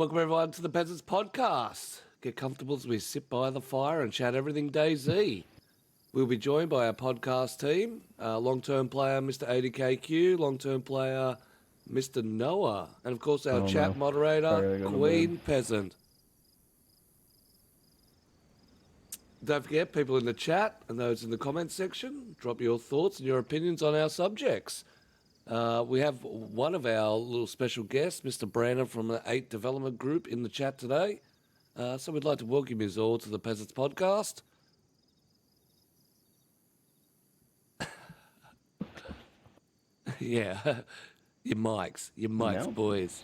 Welcome everyone to the Peasants Podcast. Get comfortable as we sit by the fire and chat everything DayZ. We'll be joined by our podcast team, long-term player Mr. ADKQ, long-term player Mr. Noah, and of course our chat moderator, Queen Peasent. Don't forget, people in the chat and those in the comments section, drop your thoughts and your opinions on our subjects. We have one of our little special guests, Mr. Brandon from the 8 Development Group, in the chat today. So we'd like to welcome you all to the Peasants Podcast. Yeah, your mics, boys.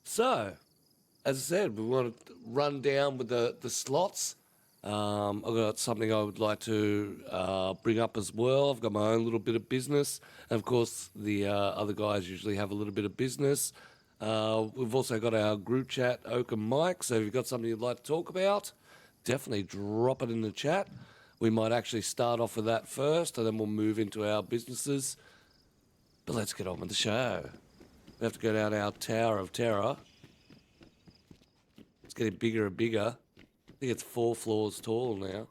So, as I said, we want to run down with the slots. I've got something I would like to bring up as well. I've got my own little bit of business. And of course, the other guys usually have a little bit of business. We've also got our group chat open mic. So if you've got something you'd like to talk about, definitely drop it in the chat. We might actually start off with that first, and then we'll move into our businesses. But let's get on with the show. We have to go down our Tower of Terror. It's getting bigger and bigger. I think it's 4 floors tall now.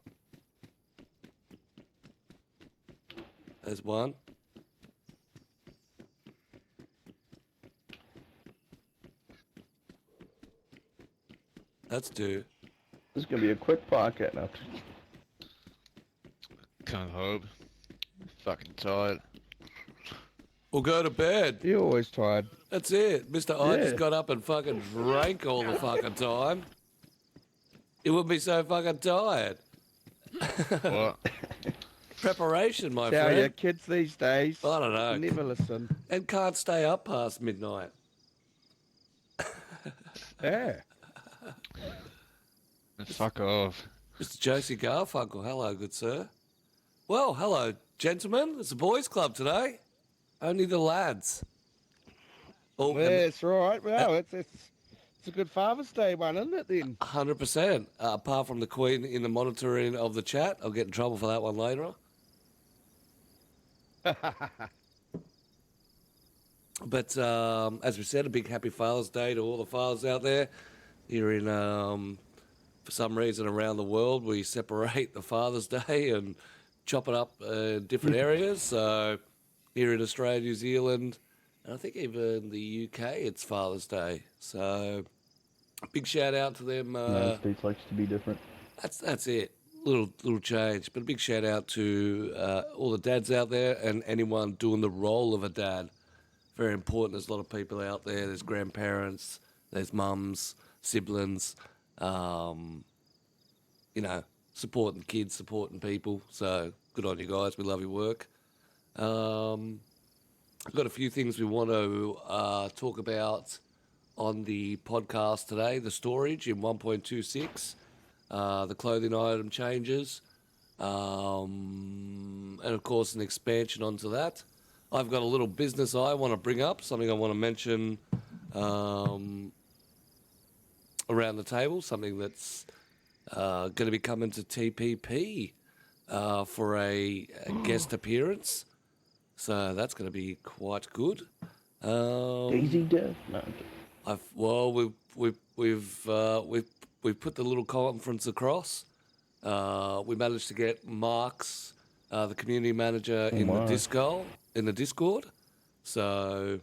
There's one. That's 2. This is going to be a quick podcast now. Can't hope. Fucking tired. We'll go to bed. You're always tired. That's it. Mr. I just got up and fucking drank all the fucking time. It would be so fucking tired. What? Preparation, my How friend. your kids these days? I don't know. Never listen. And can't stay up past midnight. Yeah. Fuck off. Mr. Josie Garfunkel, hello, good sir. Well, hello, gentlemen. It's a boys' club today. Only the lads. Oh, That's right. Well, it's a good Father's Day one, isn't it, then? 100%. Apart from the Queen in the monitoring of the chat. I'll get in trouble for that one later. But as we said, a big happy Father's Day to all the fathers out there. Here in, for some reason around the world, we separate the Father's Day and chop it up in different areas. So here in Australia, New Zealand, and I think even the UK, it's Father's Day. So a big shout out to them. United States likes to be different. That's it. Little change, but a big shout out to all the dads out there and anyone doing the role of a dad. Very important. There's a lot of people out there. There's grandparents. There's mums, siblings. Supporting kids, supporting people. So good on you guys. We love your work. I've got a few things we want to talk about on the podcast today. The storage in 1.26, the clothing item changes, and of course an expansion onto that. I've got a little business I want to bring up, something I want to mention around the table, something that's going to be coming to TPP for a guest appearance. So that's going to be quite good. DayZ Dev? No. We've put the little conference across. We managed to get Mark's, the community manager, in the Discord. So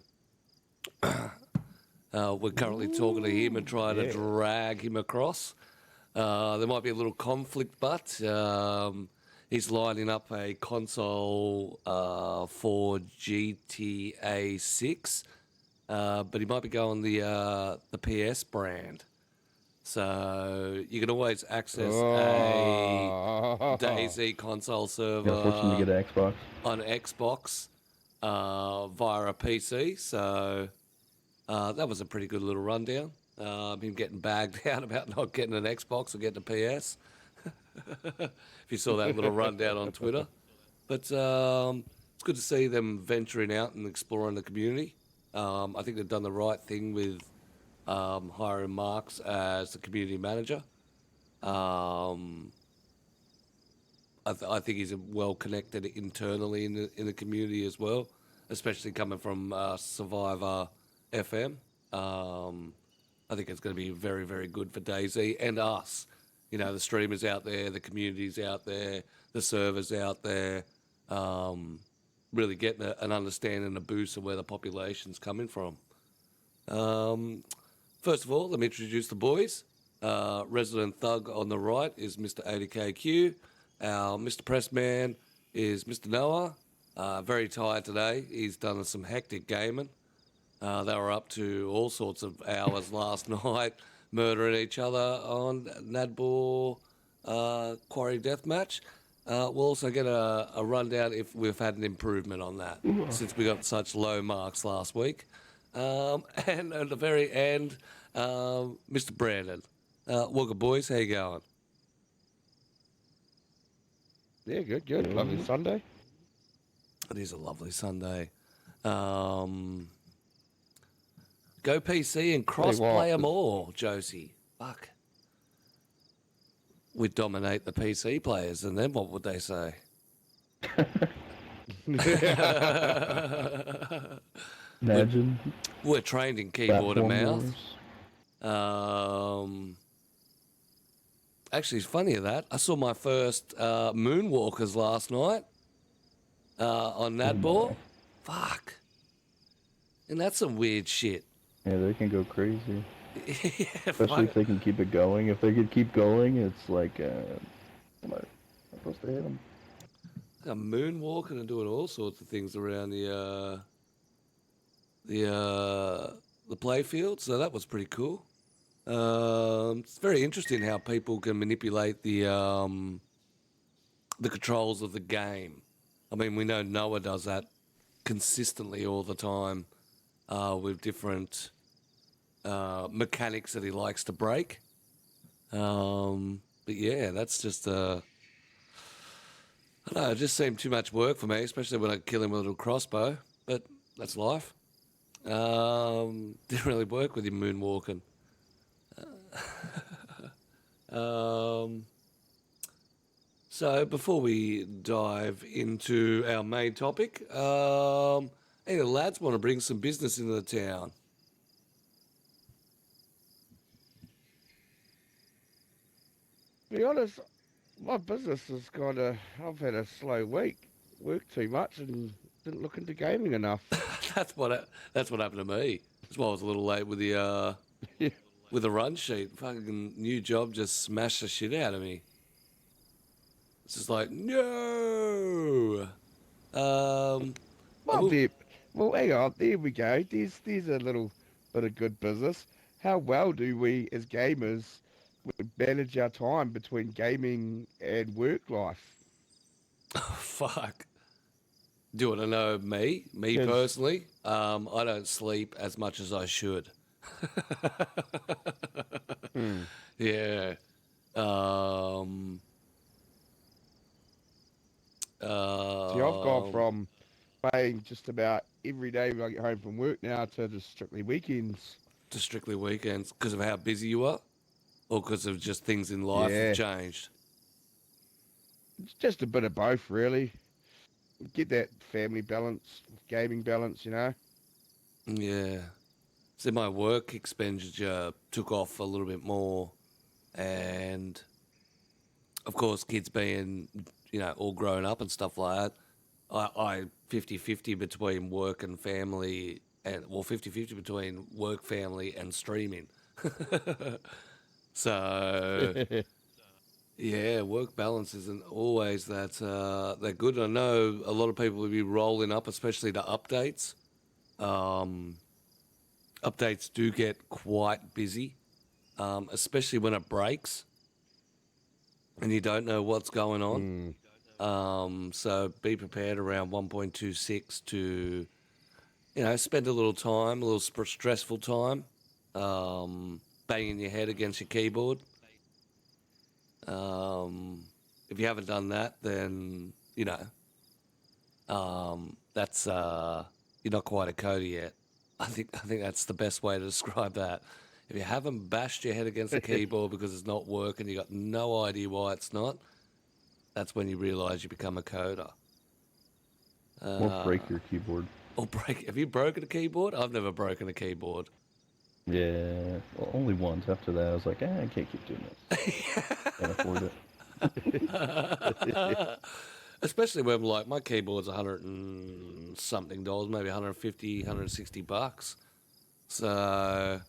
we're currently talking to him and trying to drag him across. There might be a little conflict, but he's lining up a console for GTA 6, but he might be going the PS brand. So you can always access a DayZ Console server Fortunate to get an Xbox. on Xbox via a PC. So that was a pretty good little rundown. Him getting bagged out about not getting an Xbox or getting a PS. If you saw that little rundown on Twitter. But it's good to see them venturing out and exploring the community. I think they've done the right thing with hiring Marks as the community manager. I think he's well connected internally in the community as well. especially coming from Survivor FM. I think it's going to be very, very good for DayZ and us. You know, the streamers out there, the communities out there, the servers out there, really getting an understanding and a boost of where the population's coming from. First of all, let me introduce the boys. Resident Thug on the right is Mr. 80KQ. Our Mr. Pressman is Mr. Noah. Very tired today. He's done some hectic gaming. They were up to all sorts of hours last night, murdering each other on Nadbor Quarry Deathmatch. We'll also get a rundown if we've had an improvement on that since we got such low marks last week. And at the very end, Mr. Brandon. Welcome, boys. How you going? Yeah, good. Lovely Sunday. It is a lovely Sunday. Go PC and cross-play them all, Josie. Fuck. We'd dominate the PC players, and then what would they say? Imagine. We're trained in keyboard and platform mouse. wars. Actually, it's funny of that. I saw my first Moonwalkers last night on Nadbor. Fuck. And that's some weird shit. Yeah, they can go crazy. Yeah, Especially if they can keep it going. If they could keep going, it's like, I'm supposed to hit them. I'm moonwalking and doing all sorts of things around the play field, so that was pretty cool. It's very interesting how people can manipulate the controls of the game. I mean, we know Noah does that consistently all the time with different mechanics that he likes to break. But yeah, that's just I don't know, it just seemed too much work for me, especially when I kill him with a little crossbow. But that's life. Didn't really work with him moonwalking. So before we dive into our main topic, any of the lads want to bring some business into the town? To be honest, my business is I've had a slow week. Worked too much and didn't look into gaming enough. That's what happened to me. That's why I was a little late with the Yeah. with the run sheet. Fucking new job just smashed the shit out of me. It's just like no. Well, hang on. There we go. There's a little bit of good business. How well do we, as gamers, manage our time between gaming and work life? Fuck. Do you want to know me? Me 'Cause- personally, I don't sleep as much as I should. Yeah. See, I've gone from playing just about every day when I get home from work now to just strictly weekends. to strictly weekends because of how busy you are, or because of just things in life Yeah. have changed. It's just a bit of both, really. Get that family balance, gaming balance, you know. Yeah. So my work expenditure took off a little bit more, and of course, kids being, all grown up and stuff like that, I 50-50 between work and family, and 50-50 between work, family, and streaming. So yeah, work balance isn't always that good. I know a lot of people will be rolling up, especially the updates. Updates do get quite busy, especially when it breaks and you don't know what's going on. So be prepared around 1.26 to, spend a little time, a little stressful time, banging your head against your keyboard. If you haven't done that, then, that's, you're not quite a coder yet. I think that's the best way to describe that. If you haven't bashed your head against the keyboard because it's not working, you got no idea why it's not, that's when you realise you become a coder. Or break your keyboard. Or break? Have you broken a keyboard? I've never broken a keyboard. Yeah, well, only once. After that, I was like, I can't keep doing this. Can't afford it. Especially when like my keyboard's $100 and something, maybe 150, 160 bucks. So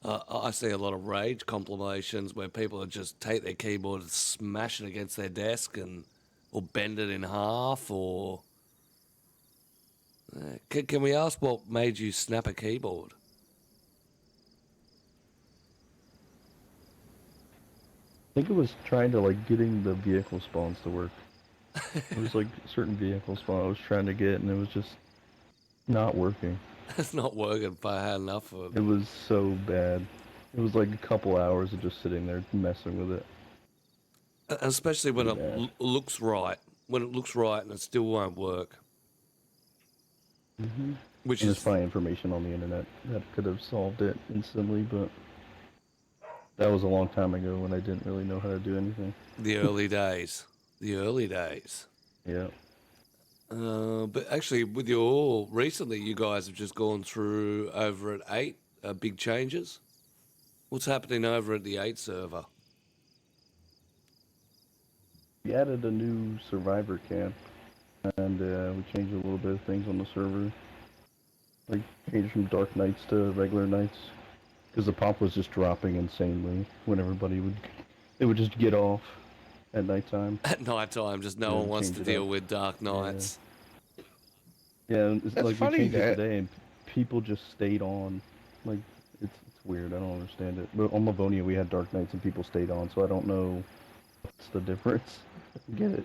I see a lot of rage compilations where people would just take their keyboard and smash it against their desk or bend it in half or. Can we ask what made you snap a keyboard? I think it was trying to like getting the vehicle spawns to work. It was like certain vehicle spawn I was trying to get, and it was just not working. It's not working if I had enough of It it. was so bad. It was like a couple hours of just sitting there messing with it. Especially when Pretty it bad. looks right. When it looks right and it still won't work. Mm-hmm. Which And there's is probably information on the internet that could have solved it instantly, but that was a long time ago when I didn't really know how to do anything. the early days. The early days. Yeah. But actually, with your recently, you guys have just gone through over at 8 big changes. What's happening over at the 8 server? We added a new survivor camp, and we changed a little bit of things on the server. Like, changed from dark nights to regular nights. Because the pop was just dropping insanely when it would just get off at nighttime. At night time, just no Yeah, one wants change to it deal up. with dark nights. Yeah, and it's That's like we funny changed it that today, and people just stayed on. Like, it's weird. I don't understand it. But on Livonia, we had dark nights and people stayed on, so I don't know what's the difference. Get it?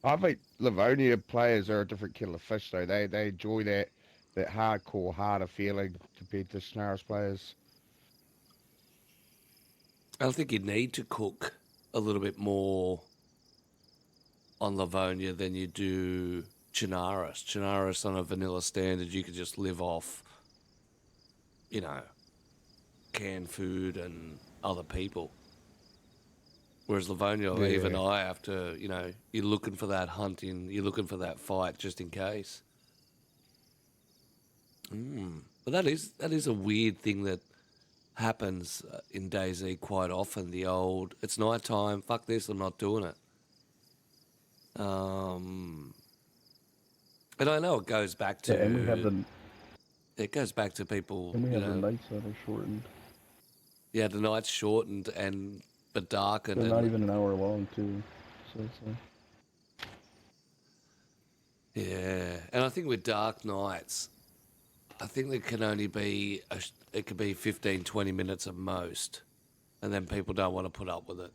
I think Livonia players are a different kettle of fish, though. They enjoy that hardcore, harder feeling compared to Snaris players. I think you need to cook a little bit more on Livonia than you do Chinaris. Chinaris on a vanilla standard, you could just live off, you know, canned food and other people. Whereas Livonia, even Yeah. I have to, you're looking for that hunting, you're looking for that fight just in case. But that is a weird thing that happens in DayZ quite often. The old, it's night time, fuck this, I'm not doing it. And I know it goes back Yeah, and we have to people, the nights that are shortened. yeah, the night's shortened but darkened, They're not and even an hour long too. So it's like, yeah, and I think with dark nights, I think there can only be it could be 15, 20 minutes at most, and then people don't want to put up with it.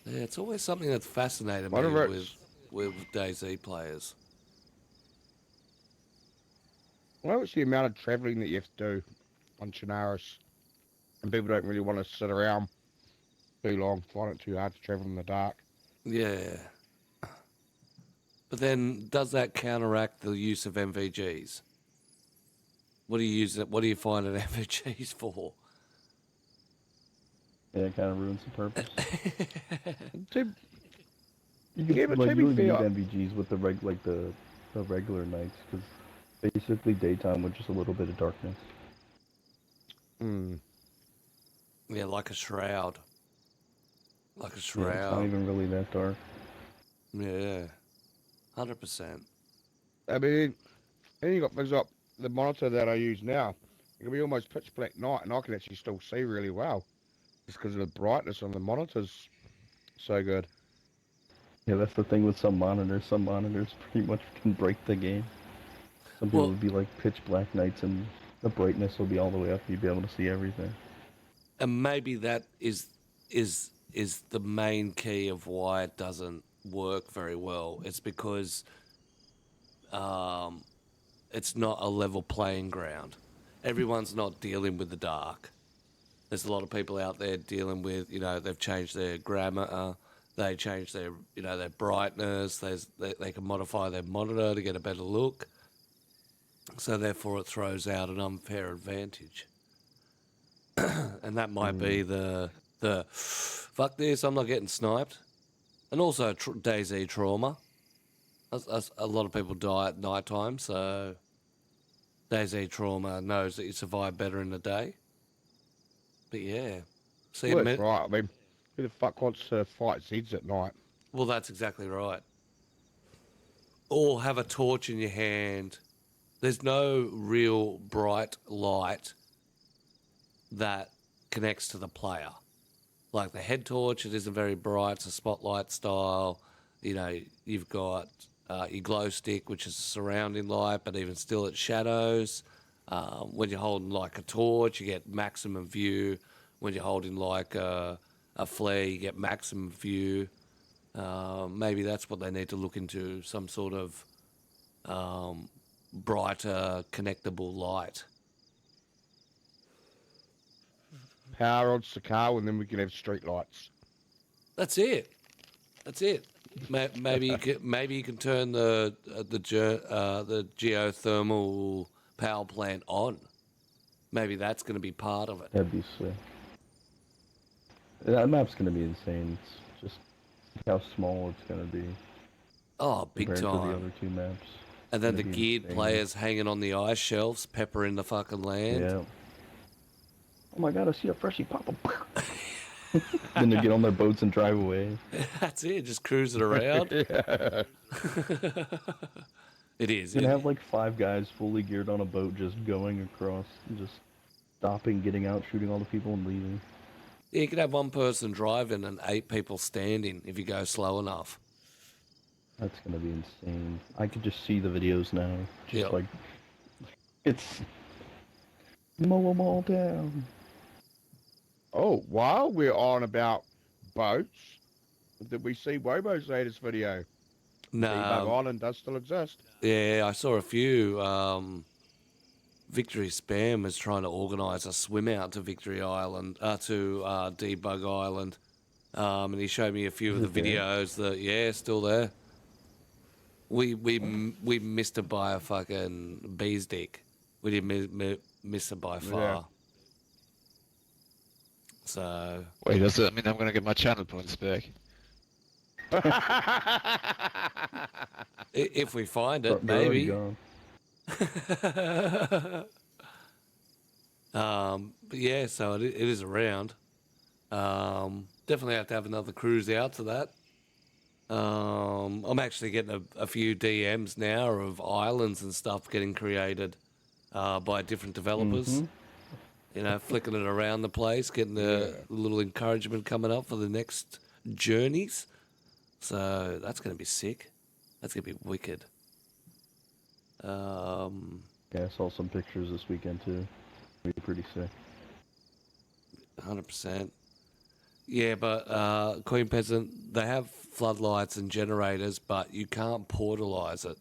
Yeah, it's always something that's fascinated me Whatever with it's, DayZ players. well, it's the amount of travelling that you have to do on Chinaris, and people don't really want to sit around too long, find it too hard to travel in the dark. Yeah. But then, does that counteract the use of MVGs? What do you use it? What do you find an MVGs for? yeah, it kind of ruins the purpose. To, You can, yeah, but like, to you be don't even fair, need MVGs with the regular nights, because basically daytime with just a little bit of darkness. Yeah, like a shroud. Like a Yeah, it's not shroud. even really that dark. Yeah. 100%. I mean, then you got things like the monitor that I use now. It can be almost pitch black night, and I can actually still see really well, just because of the brightness on the monitors. So good. Yeah, that's the thing with some monitors. Some monitors pretty much can break the game. Some people Well, would be like pitch black nights, and the brightness will be all the way up. You'd be able to see everything. and maybe that is the main key of why it doesn't work very well. It's because it's not a level playing ground. Everyone's not dealing with the dark. There's a lot of people out there dealing with, they've changed their grammar, they changed their brightness. They can modify their monitor to get a better look. So therefore, it throws out an unfair advantage. And that might be the fuck this, I'm not getting sniped. And also DayZ trauma. A lot of people die at night time, so DayZ trauma knows that you survive better in the day. But yeah, see, Well, that's right. I mean, who the fuck wants to fight Zeds at night? well, that's exactly right. Or have a torch in your hand. There's no real bright light that connects to the player. Like the head torch, it isn't very bright. It's a spotlight style. You know, you've got your glow stick, which is surrounding light, but even still it shadows. When you're holding like a torch, you get maximum view. When you're holding like a flare, you get maximum view. Maybe that's what they need to look into, some sort of brighter connectable light. Power on Sakal, and then we can have street lights. That's it. That's it. Maybe you can turn the geothermal power plant on. Maybe that's going to be part of it. That'd be sick. That map's gonna be insane. It's just how small it's gonna be Oh, big compared to the time. other two maps. And then the Gonna be geared insane. players hanging on the ice shelves, peppering the fucking land. Yeah. Oh my god, I see a freshie pop up. Then they get on their boats and drive away. That's it. Just cruising around. Yeah. It is. You're gonna have like 5 guys fully geared on a boat just going across, just stopping, getting out, shooting all the people and leaving. Yeah, you could have one person driving and 8 people standing if you go slow enough. That's gonna be insane. I could just see the videos now. Just Yep. like, it's mow them all down. Oh, while we're on about boats, did we see Wobo's latest video? Debug No. Island does still exist. Yeah, I saw a few. Victory Spam was trying to organise a swim out to Victory Island, to Debug Island, and he showed me a few of the Is it there? videos. That yeah, still there. We missed it by a fucking bee's dick. We didn't miss it by far. Yeah. So Wait, does that mean I'm gonna get my channel points back? if we find it, They're already maybe. gone. But yeah, so it is around. Definitely have to have another cruise out to that. I'm actually getting a few DMs now of islands and stuff getting created by different developers. Mhm. You know, flicking it around the place, getting the little encouragement coming up for the next journeys. So that's going to be sick. That's going to be wicked. Yeah, I saw some pictures this weekend too. Be pretty sick. 100%. Yeah, but Queen Peasant, they have floodlights and generators, but you can't portalize it.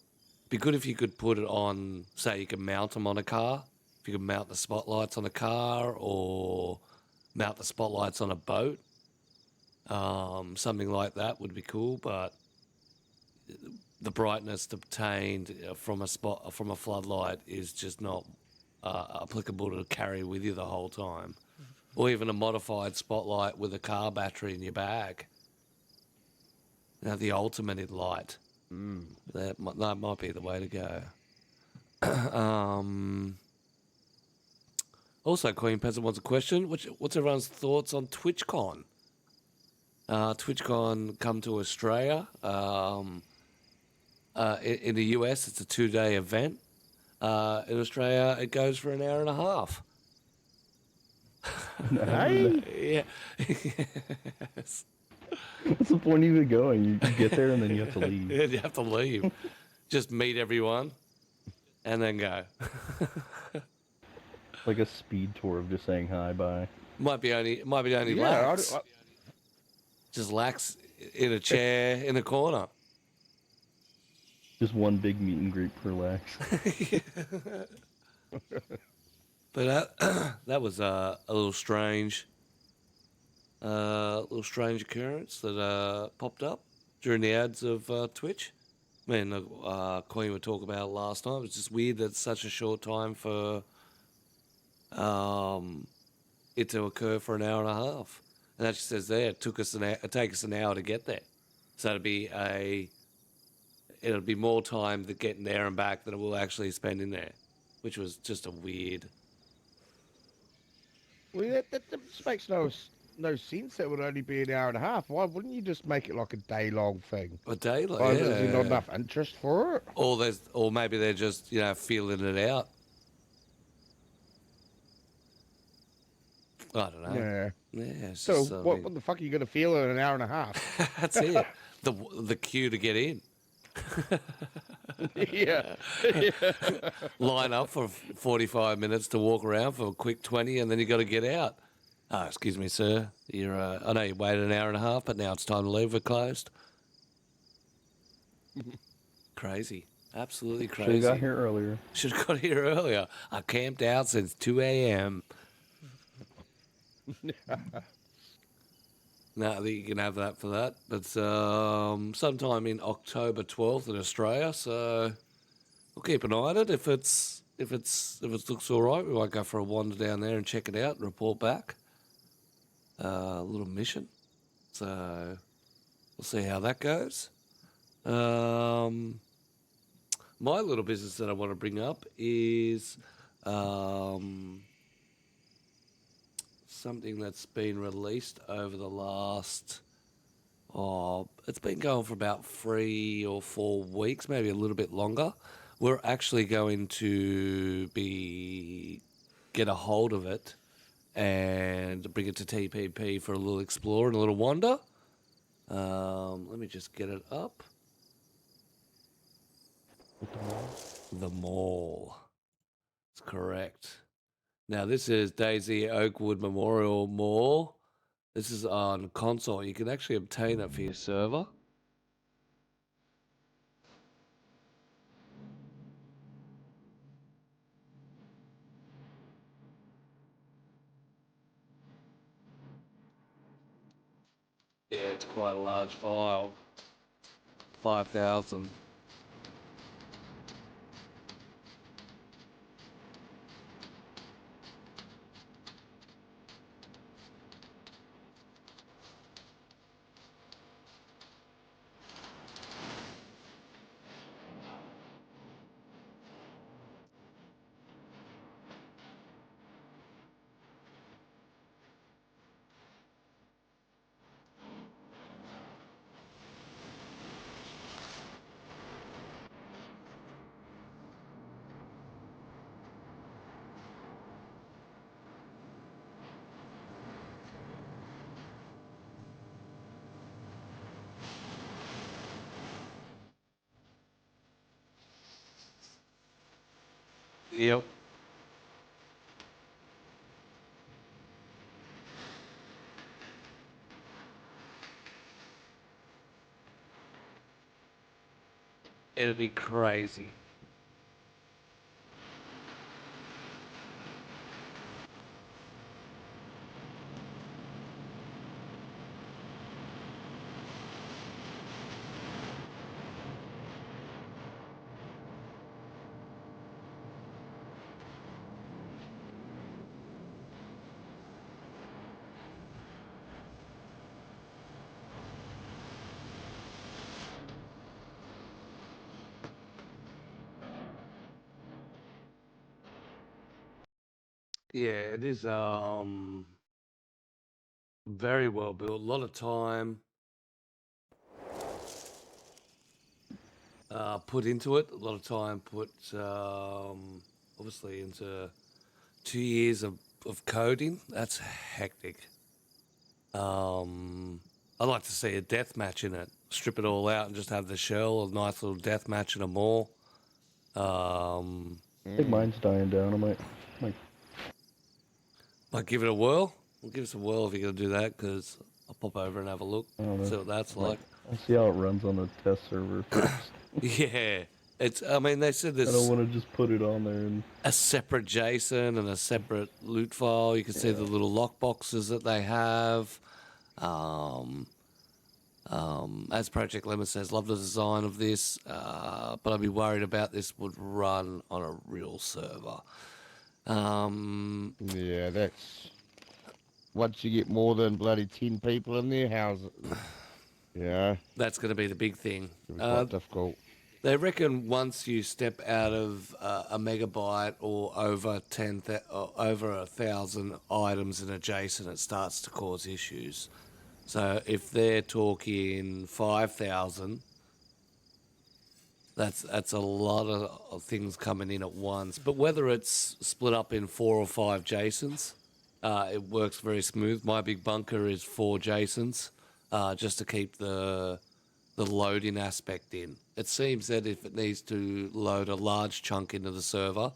Be good if you could put it on, say, you can mount them on a car. If you could mount the spotlights on a car or mount the spotlights on a boat. Something like that would be cool, but the brightness obtained from a floodlight is just not applicable to carry with you the whole time. Or even a modified spotlight with a car battery in your bag. You know, the ultimate in light. That might be the way to go. Also, Queen Peasant wants a question. What's everyone's thoughts on TwitchCon? TwitchCon come to Australia. In the US, it's a 2-day event. In Australia, it goes for an hour and a half. Hey? Yeah. Yes. What's the point of even going? You get there and then you have to leave. Yeah, you have to leave. Just meet everyone and then go. Like a speed tour of just saying hi, bye. Might be only Yeah, Lax. Just Lax in a chair in a corner. Just one big meet and greet per lax. But that was a little strange occurrence that popped up during the ads of Twitch. I mean, Queen would talk about it last night. It was just weird that it's such a short time for it to occur for an hour and a half. And that just says there, it takes us an hour to get there. So it'll be more time to getting there and back than it will actually spend in there, which was just a weird. Well, that just makes no sense. That would only be an hour and a half. Why wouldn't you just make it like a day-long thing? A day, like, Why yeah. is there not enough interest for it? Or maybe they're just feeling it out. I don't know. Yeah. Yeah. It's So just, what the fuck are you gonna feel in an hour and a half? that's it. The queue to get in. Yeah. Line up for 45 minutes to walk around for a quick 20, and then you got to get out. Oh, excuse me, sir. I know you waited an hour and a half, but now it's time to leave. We're closed. Crazy. Absolutely crazy. Should have got here earlier. Should have got here earlier. I camped out since 2 a.m. No, I think you can have that for that. But sometime in October 12th in Australia, so we'll keep an eye on it. If it looks all right, we might go for a wander down there and check it out and report back. A little mission. So we'll see how that goes. My little business that I want to bring up is something that's been released over the last, it's been going for about 3 or 4 weeks, maybe a little bit longer. We're actually going to get a hold of it and bring it to TPP for a little explore and a little wander. Let me just get it up. The Mall. That's correct. Now, this is DayZ Oakwood Memorial Mall. This is on console. You can actually obtain it for your server. Yeah, it's quite a large file. 5,000. Yep. It'd be crazy. Yeah, it is very well built. A lot of time put into it. A lot of time put obviously into 2 years of coding. That's hectic. I'd like to see a death match in it. Strip it all out and just have the shell, a nice little death match in a mall. I think mine's dying down. I Might give it a whirl. We'll give it a whirl if you're going to do that, because I'll pop over and have a look, don't know. see what that's like. I'll see how it runs on the test server first. Yeah. I mean, they said I don't there's want to just put it on there and a separate JSON and a separate loot file. You can see the little lockboxes that they have. As Project Lemon says, love the design of this, but I'd be worried about this would run on a real server. Yeah, that's once you get more than bloody 10 people in there. Yeah, That's going to be the big thing. it'll be quite difficult. They reckon once you step out of a megabyte or over over 1,000 items in a JSON, it starts to cause issues. So if they're talking 5,000, that's a lot of things coming in at once. But whether it's split up in 4 or 5 JSONs, it works very smooth. My big bunker is 4 JSONs, just to keep the loading aspect in. It seems that if it needs to load a large chunk into the server,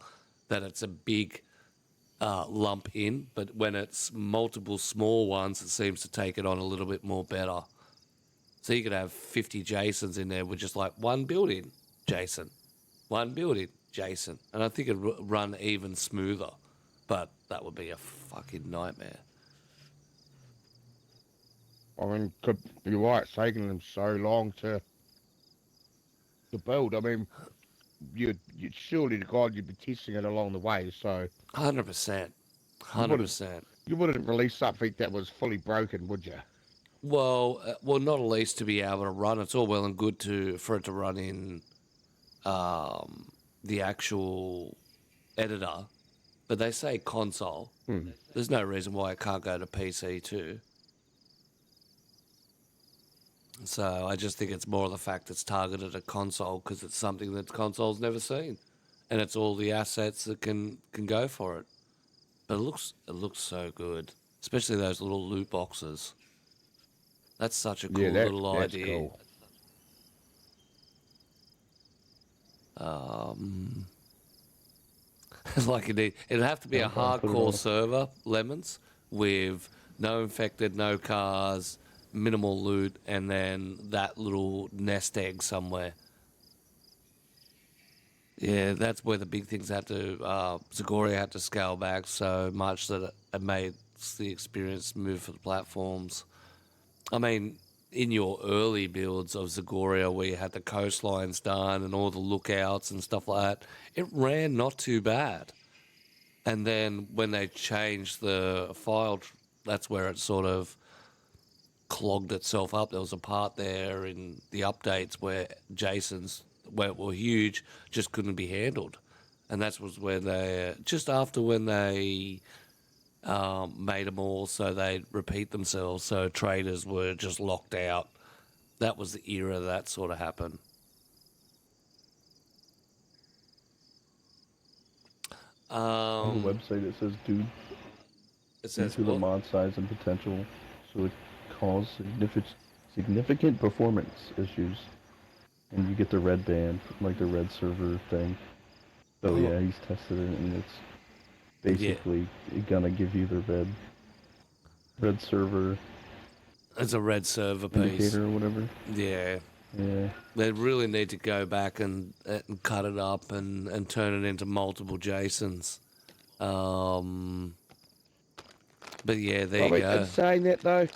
that it's a big lump in. But when it's multiple small ones, it seems to take it on a little bit more better. So you could have 50 JSONs in there with just like one building JSON, one building JSON. And I think it'd run even smoother. But that would be a fucking nightmare. I mean, could be why it's taking them so long to build. I mean, you'd surely to God you'd be testing it along the way. So 100%. 100%. you wouldn't release something that was fully broken, would you? Well, not at least to be able to run. It's all well and good for it to run in the actual editor, but they say console. There's no reason why it can't go to PC too. So I just think it's more of the fact it's targeted at console because it's something that console's never seen, and it's all the assets that can go for it. But it looks so good, especially those little loot boxes. That's such a cool little that's idea. Cool. Like it'd have to be a hardcore server, Lemons, with no infected, no cars, minimal loot, and then that little nest egg somewhere. Yeah, that's where the big things had to. Zagoria had to scale back so much that it made the experience smooth for the platforms. I mean, in your early builds of Zagoria, where you had the coastlines done and all the lookouts and stuff like that, it ran not too bad. And then when they changed the file, that's where it sort of clogged itself up. There was a part there in the updates where JSONs, where were huge, just couldn't be handled. And that was when they, just after when they made them all so they'd repeat themselves, so traders were just locked out. That was the era that sort of happened. On the website it says, dude, It says due to the what? mod size and potential, so it caused significant performance issues. And you get the red band, like the red server thing. So yeah, he's tested it, and it's basically gonna give you the red server It's a red server piece. indicator or whatever. Yeah. Yeah. They really need to go back and cut it up and turn it into multiple JSONs. But yeah, there you go. In saying that though,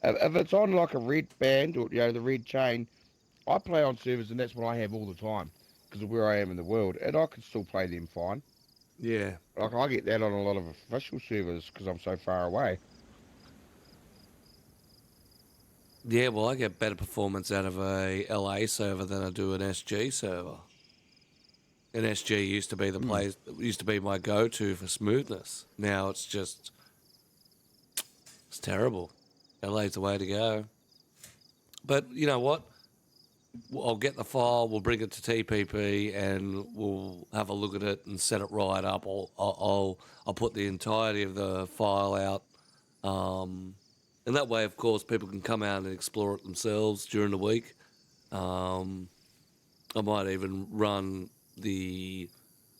if it's on like a red band or the red chain, I play on servers and that's what I have all the time because of where I am in the world, and I can still play them fine. Yeah. Like I get that on a lot of official servers because I'm so far away. Yeah, well, I get better performance out of a LA server than I do an SG server. And SG used to be the place, used to be my go-to for smoothness. Now it's just, it's terrible. LA's the way to go. But you know what? I'll get the file, we'll bring it to TPP, and we'll have a look at it and set it right up. I'll put the entirety of the file out. And that way, of course, people can come out and explore it themselves during the week. I might even run the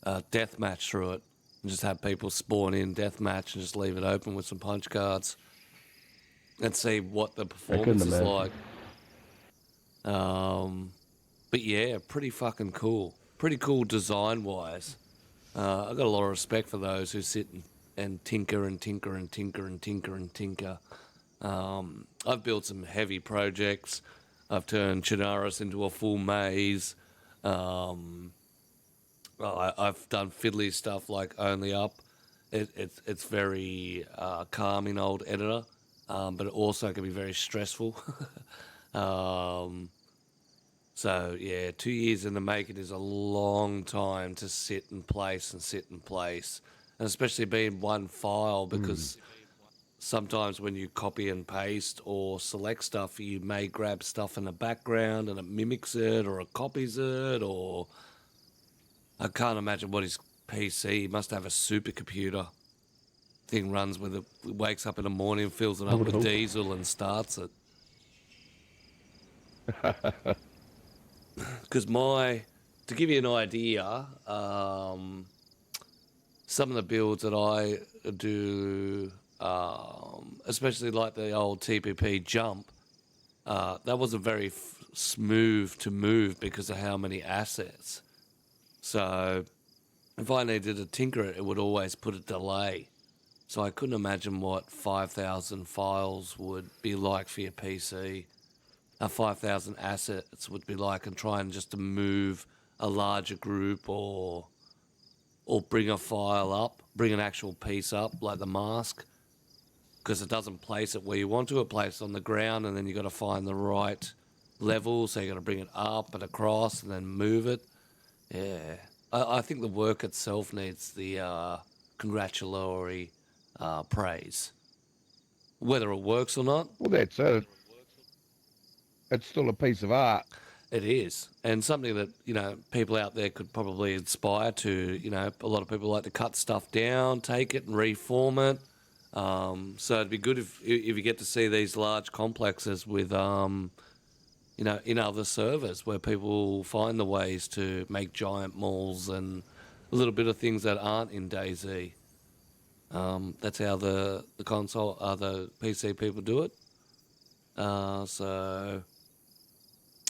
deathmatch through it and just have people spawn in deathmatch and just leave it open with some punch cards and see what the performance is like. But yeah, pretty fucking cool. Pretty cool design-wise. I've got a lot of respect for those who sit and tinker and tinker and tinker and tinker and tinker. I've built some heavy projects. I've turned Chinaris into a full maze. I've done fiddly stuff like Only Up. It's very calming old editor, but it also can be very stressful. So yeah, 2 years in the making is a long time to sit in place, and especially being one file because sometimes when you copy and paste or select stuff, you may grab stuff in the background and it mimics it or it copies it, or I can't imagine what his PC must have a supercomputer. Thing runs with it, wakes up in the morning, fills it I up would with hope. diesel and starts it. Because to give you an idea, some of the builds that I do, especially like the old TPP jump, that wasn't very smooth to move because of how many assets. So if I needed to tinker it, it would always put a delay. So I couldn't imagine what 5,000 files would be like for your PC. 5,000 assets would be like, and trying just to move a larger group or bring a file up, bring an actual piece up like the mask, because it doesn't place it where you want to. It places on the ground, and then you got to find the right level. So you got to bring it up and across, and then move it. Yeah, I think the work itself needs the congratulatory praise, whether it works or not. Well, that's it. It's still a piece of art. It is, and something that people out there could probably aspire to. A lot of people like to cut stuff down, take it and reform it. So it'd be good if you get to see these large complexes with in other servers where people find the ways to make giant malls and a little bit of things that aren't in DayZ. That's how the console, the PC people do it. So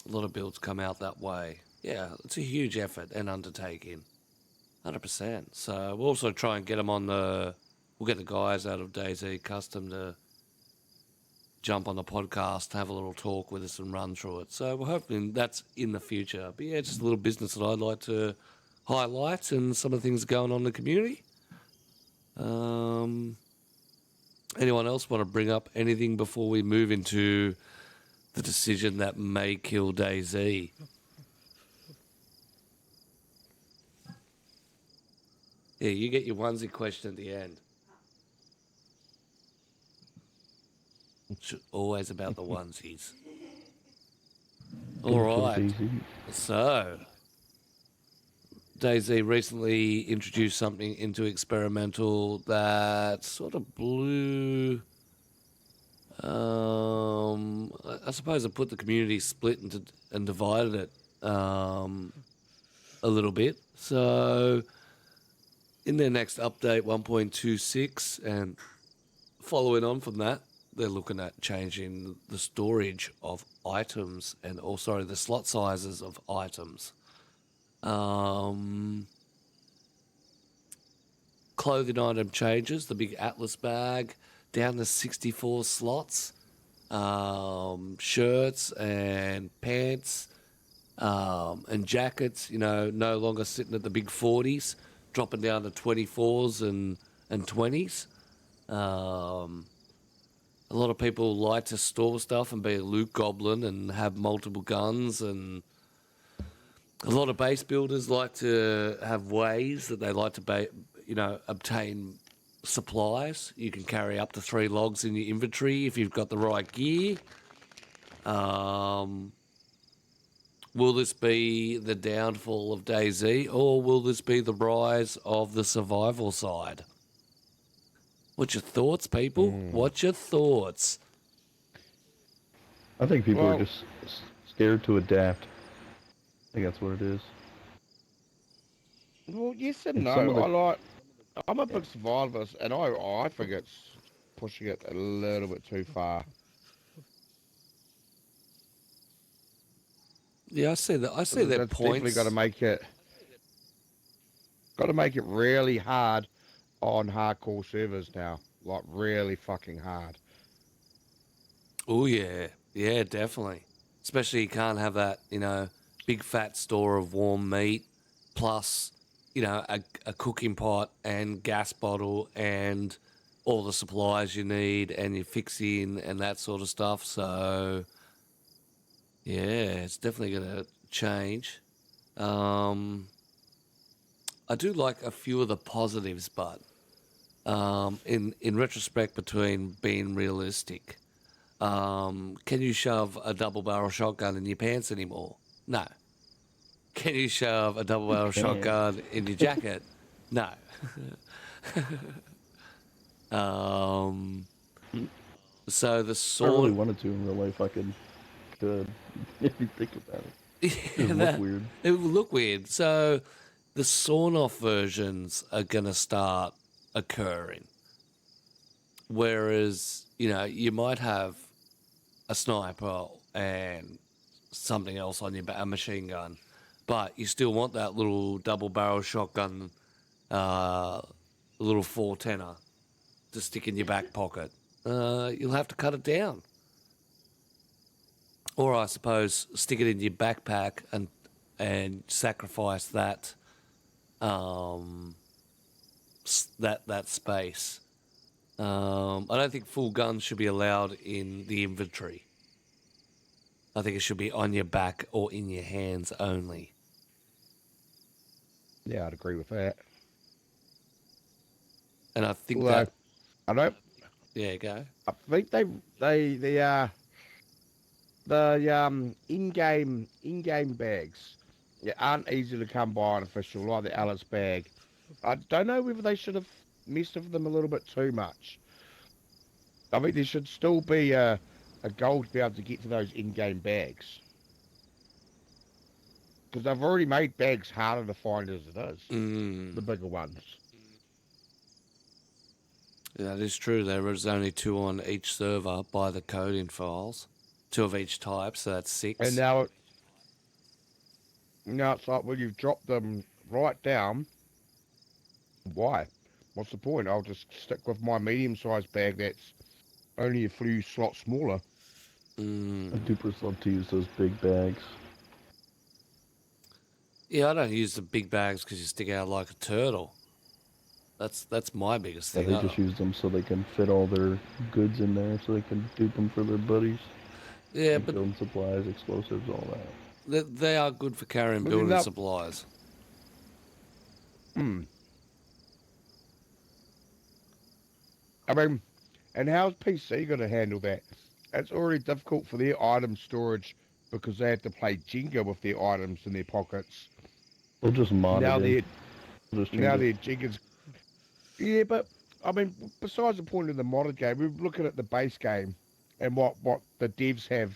a lot of builds come out that way. Yeah, it's a huge effort and undertaking, 100%. So we'll also try and get them on we'll get the guys out of DayZ Custom to jump on the podcast, have a little talk with us and run through it. So we're hoping that's in the future. But yeah, just a little business that I'd like to highlight and some of the things going on in the community. Anyone else want to bring up anything before we move into the decision that may kill DayZ? Yeah, you get your onesie question at the end. It's always about the onesies. All right. DayZ. So, DayZ recently introduced something into experimental that sort of blew. I suppose it put the community split and divided it a little bit. So, in their next update, 1.26, and following on from that, they're looking at changing the storage of items and also the slot sizes of items. Clothing item changes, the big Atlas bag down to 64 slots. Shirts and pants and jackets, no longer sitting at the big 40s, dropping down to 24s and 20s. A lot of people like to store stuff and be a loot goblin and have multiple guns, and a lot of base builders like to have ways that they like to obtain supplies. You can carry up to 3 logs in your inventory if you've got the right gear. Will this be the downfall of DayZ, or will this be the rise of the survival side? What's your thoughts, people? What's your thoughts? I think people Well- are just scared to adapt. I think that's what it is. Well, yes and And no. some of the- I'm a big survivalist, and I think it's pushing it a little bit too far. Yeah, I see that. I see their That's points. definitely got to make it really hard on hardcore servers now, like really fucking hard. Oh yeah, yeah, definitely. Especially you can't have that, big fat store of warm meat, plus, a cooking pot and gas bottle and all the supplies you need and your fixing and that sort of stuff. So, Yeah, it's definitely going to change. I do like a few of the positives, but in retrospect, between being realistic, can you shove a double barrel shotgun in your pants anymore? No. Can you shove a double barrel can't. shotgun in your jacket? No. So the If I really sword, wanted to in real life, I could. If you think about it, it yeah, would look weird. it will look weird. So the sawn-off versions are going to start occurring. Whereas, you might have a sniper and something else on your back, a machine gun, but you still want that little double barrel shotgun, little 410er to stick in your back pocket. You'll have to cut it down. Or I suppose stick it in your backpack and sacrifice that that space. I don't think full guns should be allowed in the inventory. I think it should be on your back or in your hands only. Yeah, I'd agree with that. And I think Although, that, I don't, yeah, go. I think the in-game bags, yeah, aren't easy to come by on official, like the Alice bag. I don't know whether they should have messed with them a little bit too much. I mean, there should still be a goal to be able to get to those in-game bags. Because they've already made bags harder to find as it is, Mm, the bigger ones. that is true. There is only 2 on each server by the coding files. 2 of each type, so that's 6. And now it's like, well, you've dropped them right down. Why? What's the point? I'll just stick with my medium-sized bag that's only a few slots smaller. Mm. Dupers love to use those big bags. Yeah, I don't use the big bags because you stick out like a turtle. That's my biggest Yeah, thing. they just use them so they can fit all their goods in there, so they can dupe them for their buddies. Yeah, Like but building supplies, explosives, all that. they are good for carrying But building that- supplies. Hmm. I mean, and how's PC going to handle that? It's already difficult for their item storage because they have to play Jenga with their items in their pockets. They'll just mod Now it in. their They'll just change now it. their Jenga's. Yeah, but I mean, besides the point of the modded game, we're looking at the base game and what the devs have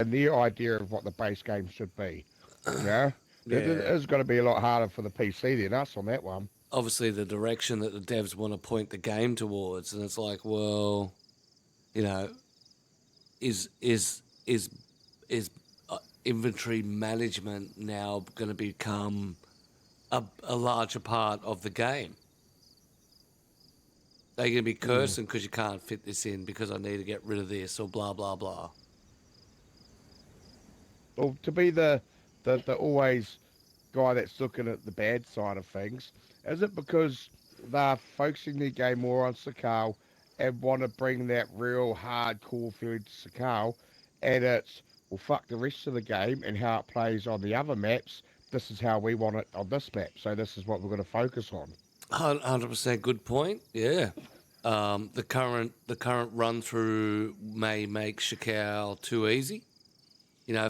and their idea of what the base game should be. Yeah, it Yeah. is going to be a lot harder for the PC than us on that one. Obviously, the direction that the devs want to point the game towards, and it's like, well, you know, is inventory management now going to become a larger part of the game? They're going to be cursing because you can't fit this in because I need to get rid of this or blah blah blah. Well, to be the always guy that's looking at the bad side of things, is it because they're focusing their game more on Sakal and want to bring that real hardcore feel to Sakal, and it's, well, fuck the rest of the game and how it plays on the other maps. This is how we want it on this map, so this is what we're going to focus on. 100% good point. Yeah. The current run through may make Shakal too easy.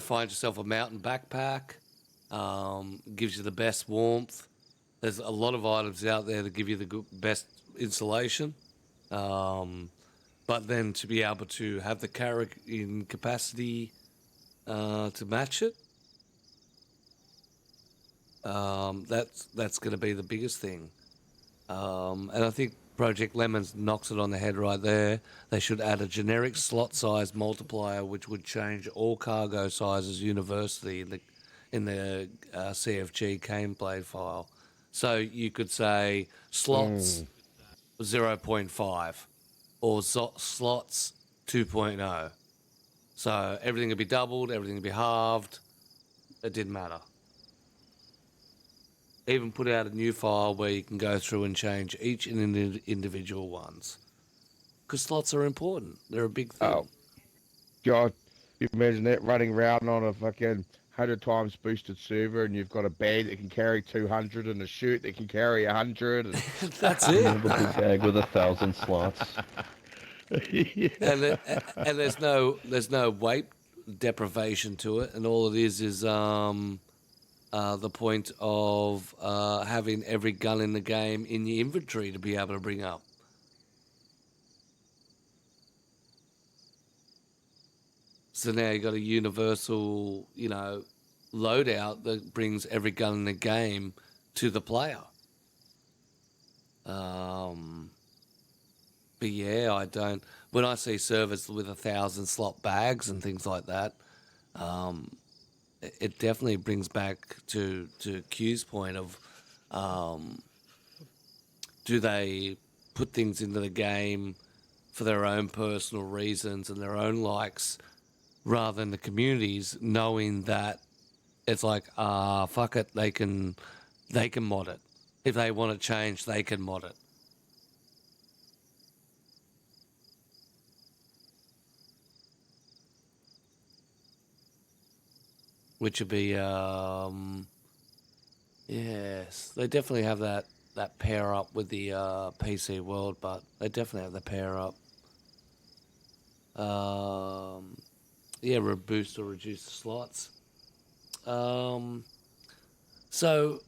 Find yourself a mountain backpack. Gives you the best warmth. There's a lot of items out there that give you the best insulation. But then to be able to have the carrying capacity to match it, that's going to be the biggest thing. And I think Project Lemons knocks it on the head right there. They should add a generic slot size multiplier, which would change all cargo sizes universally in the CFG gameplay file. So you could say slots 0.5 or slots 2.0. So everything would be doubled, everything would be halved. It didn't matter. Even put out a new file where you can go through and change each individual ones. Because slots are important. They're a big thing. Oh, God. You imagine that running around on a fucking 100 times boosted server, and you've got a bag that can carry 200 and a shirt that can carry 100. And... That's Being it. able to tag with 1,000 slots. yeah. And there's no weight deprivation to it, and all it is the point of having every gun in the game in your inventory to be able to bring up. So now you got a universal, loadout that brings every gun in the game to the player. But yeah, I don't. When I see servers with 1,000 slot bags and things like that, it definitely brings back to Q's point of, do they put things into the game for their own personal reasons and their own likes, rather than the communities knowing that it's like, fuck it, they can mod it. If they want to change, they can mod it. Which would be, yes, they definitely have that pair up with the PC world, but they definitely have the pair up. Yeah, boost or reduce the slots. So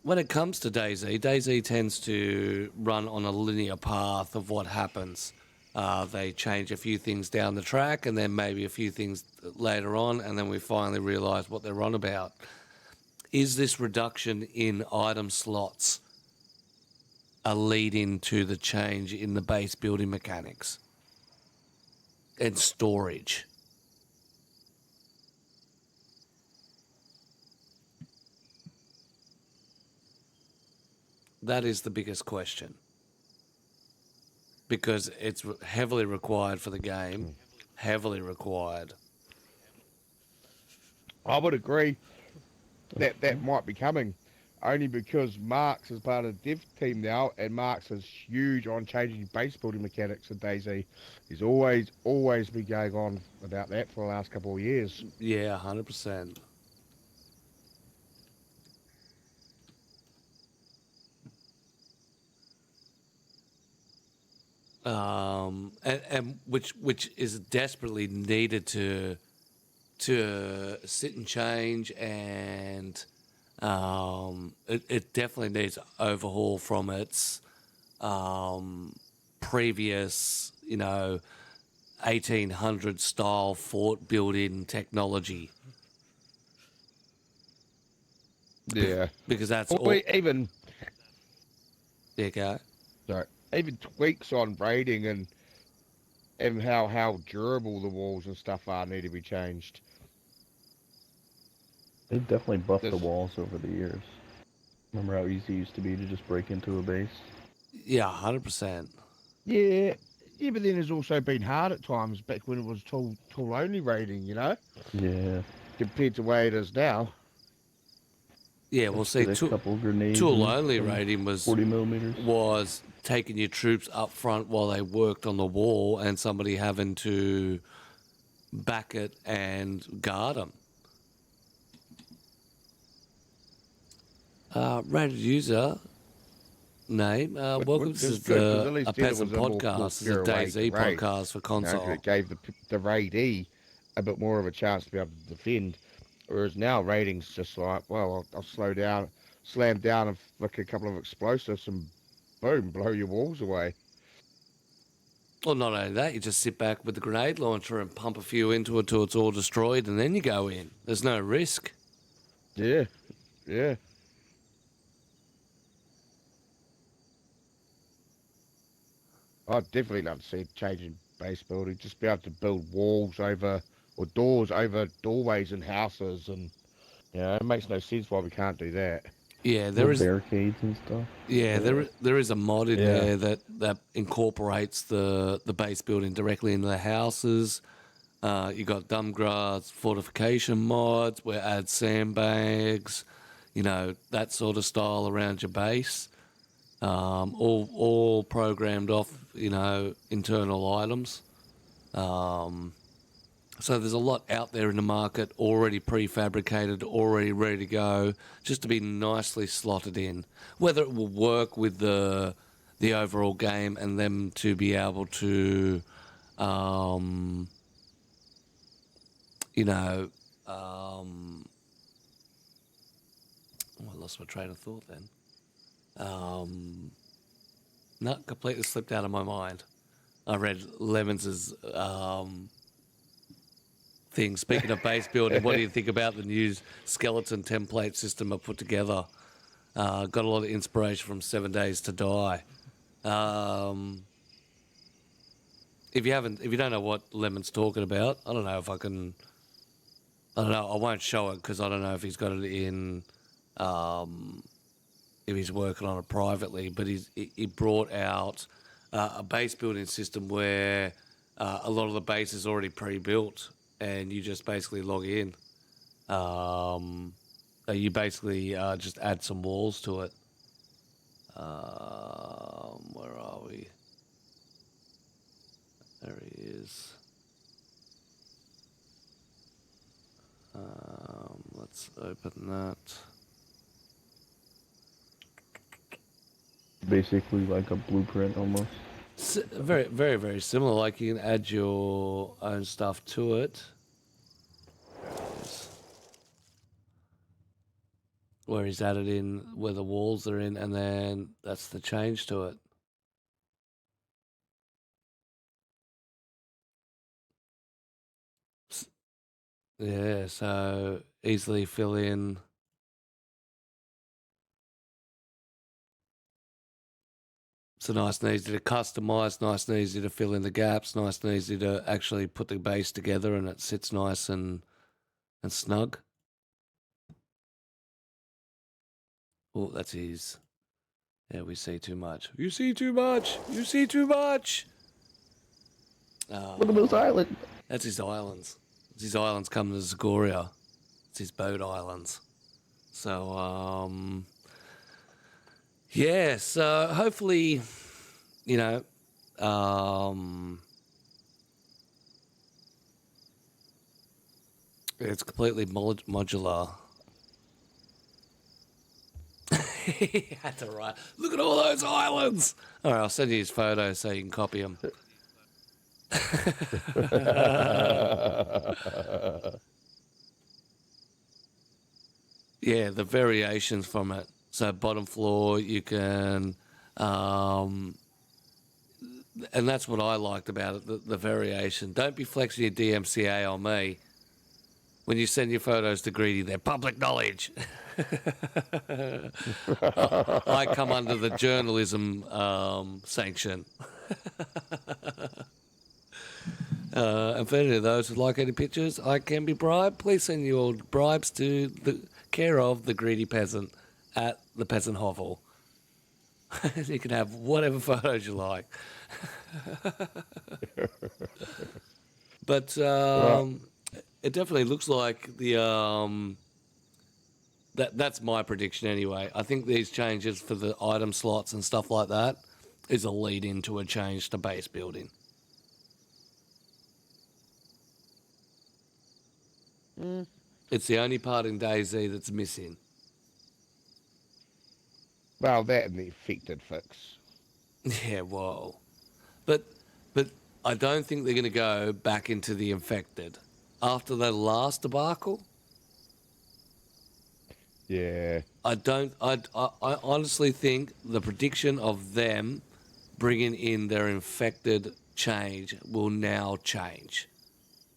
when it comes to DayZ tends to run on a linear path of what happens. They change a few things down the track, and then maybe a few things later on, and then we finally realise what they're on about. Is this reduction in item slots a lead into the change in the base building mechanics and storage? That is the biggest question, because it's heavily required for the game, heavily required. I would agree that might be coming, only because Marks is part of the dev team now, and Marks is huge on changing base building mechanics in DayZ. He's always been going on about that for the last couple of years. Yeah, 100%. And which is desperately needed to sit and change, and it definitely needs overhaul from its previous 1800 style fort building technology. Yeah, Because that's or all. even There you go. sorry, even tweaks on raiding and how durable the walls and stuff are need to be changed. They definitely buffed the This- walls over the years. Remember how easy it used to be to just break into a base? Yeah, 100%. Yeah, yeah, but then there's also been hard at times back when it was tool only raiding, Yeah. compared to the way it is now. Yeah, we'll Just see. get a couple grenades. Tool and only some rating was 40 millimeters. taking your troops up front while they worked on the wall, and somebody having to back it and guard them. Rated user name. Welcome Which to is good, 'cause at the least A then it Peasant was a more Podcast. It's a pure way DayZ to raid, podcast for 'cause console. it gave the raidee a bit more of a chance to be able to defend. Whereas now raiding's just like, well, I'll slow down, slam down, and flick a couple of explosives, and boom, blow your walls away. Well, not only that, you just sit back with the grenade launcher and pump a few into it till it's all destroyed, and then you go in. There's no risk. Yeah, yeah. I'd definitely love to see it changing base building, just be able to build walls over or doors over doorways in houses, and it makes no sense why we can't do that. Yeah, there Little is. barricades and stuff. Yeah, there is a mod in Yeah. there that incorporates the base building directly into the houses. You got Dumbgrass fortification mods where add sandbags, that sort of style around your base. All programmed off, internal items. So there's a lot out there in the market already prefabricated, already ready to go, just to be nicely slotted in. Whether it will work with the overall game and them to be able to, you know, I lost my train of thought then. No, completely slipped out of my mind. I read Lemons' thing. Speaking of base building, what do you think about the new skeleton template system I put together? Got a lot of inspiration from 7 Days to Die. If you don't know what Lemon's talking about, I don't know if I can. I don't know. I won't show it because I don't know if he's got it in. If he's working on it privately, but he brought out a base building system where a lot of the base is already pre-built, and you just basically log in. You basically just add some walls to it. Where are we? There he is. Let's open that. Basically like a blueprint almost. Very, very, very similar. Like you can add your own stuff to it. Where he's added in where the walls are in, and then that's the change to it. Yeah, so easily fill in. So nice and easy to customize, nice and easy to fill in the gaps, nice and easy to actually put the base together, and it sits nice and snug. Oh, that's his. Yeah, we see too much. You see too much. You see too much. Look at those islands. That's his islands. It's his islands coming to Zagoria. It's his boat islands. So, yeah, so hopefully, you know, it's completely modular. He had to write, look at all those islands. All right, I'll send you his photo so you can copy them. Yeah, the variations from it. So bottom floor, you can, and that's what I liked about it, the variation. Don't be flexing your DMCA on me. When you send your photos to Greedy, they're public knowledge. I come under the journalism sanction. And for any of those who like any pictures, I can be bribed. Please send your bribes to the care of the Greedy Peasant at the Peasant Hovel. You can have whatever photos you like. But it definitely looks like the that's my prediction anyway. I think these changes for the item slots and stuff like that is a lead into a change to base building. It's the only part in DayZ that's missing. Well, that and the affected fix. Yeah, whoa. But I don't think they're going to go back into the infected after the last debacle. Yeah. I honestly think the prediction of them bringing in their infected change will now change.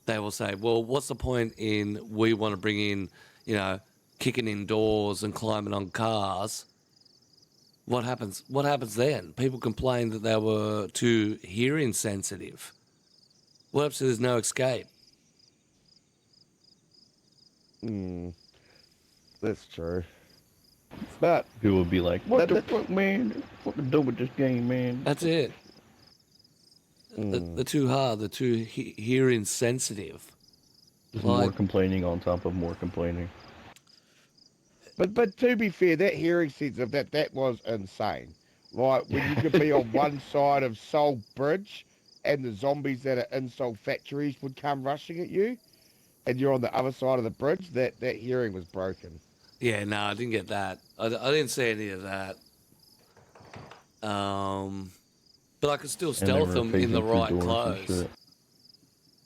They will say, well, what's the point in we want to bring in, you know, kicking indoors and climbing on cars? What happens? What happens then? People complain that they were too hearing sensitive. What happens if there's no escape? That's true. But People would be like, what the fuck, man? What to do with this game, man? That's it. They're too hard. They're too hearing sensitive. Just more complaining on top of more complaining. But to be fair, that hearing sensitive, that was insane. Like when you could be on one side of Soul Bridge and the zombies that are inside factories would come rushing at you, and you're on the other side of the bridge, that hearing was broken. Yeah, no, I didn't get that. I didn't see any of that. But I could still And they stealth were them in the phasing through right doors and clothes. shit.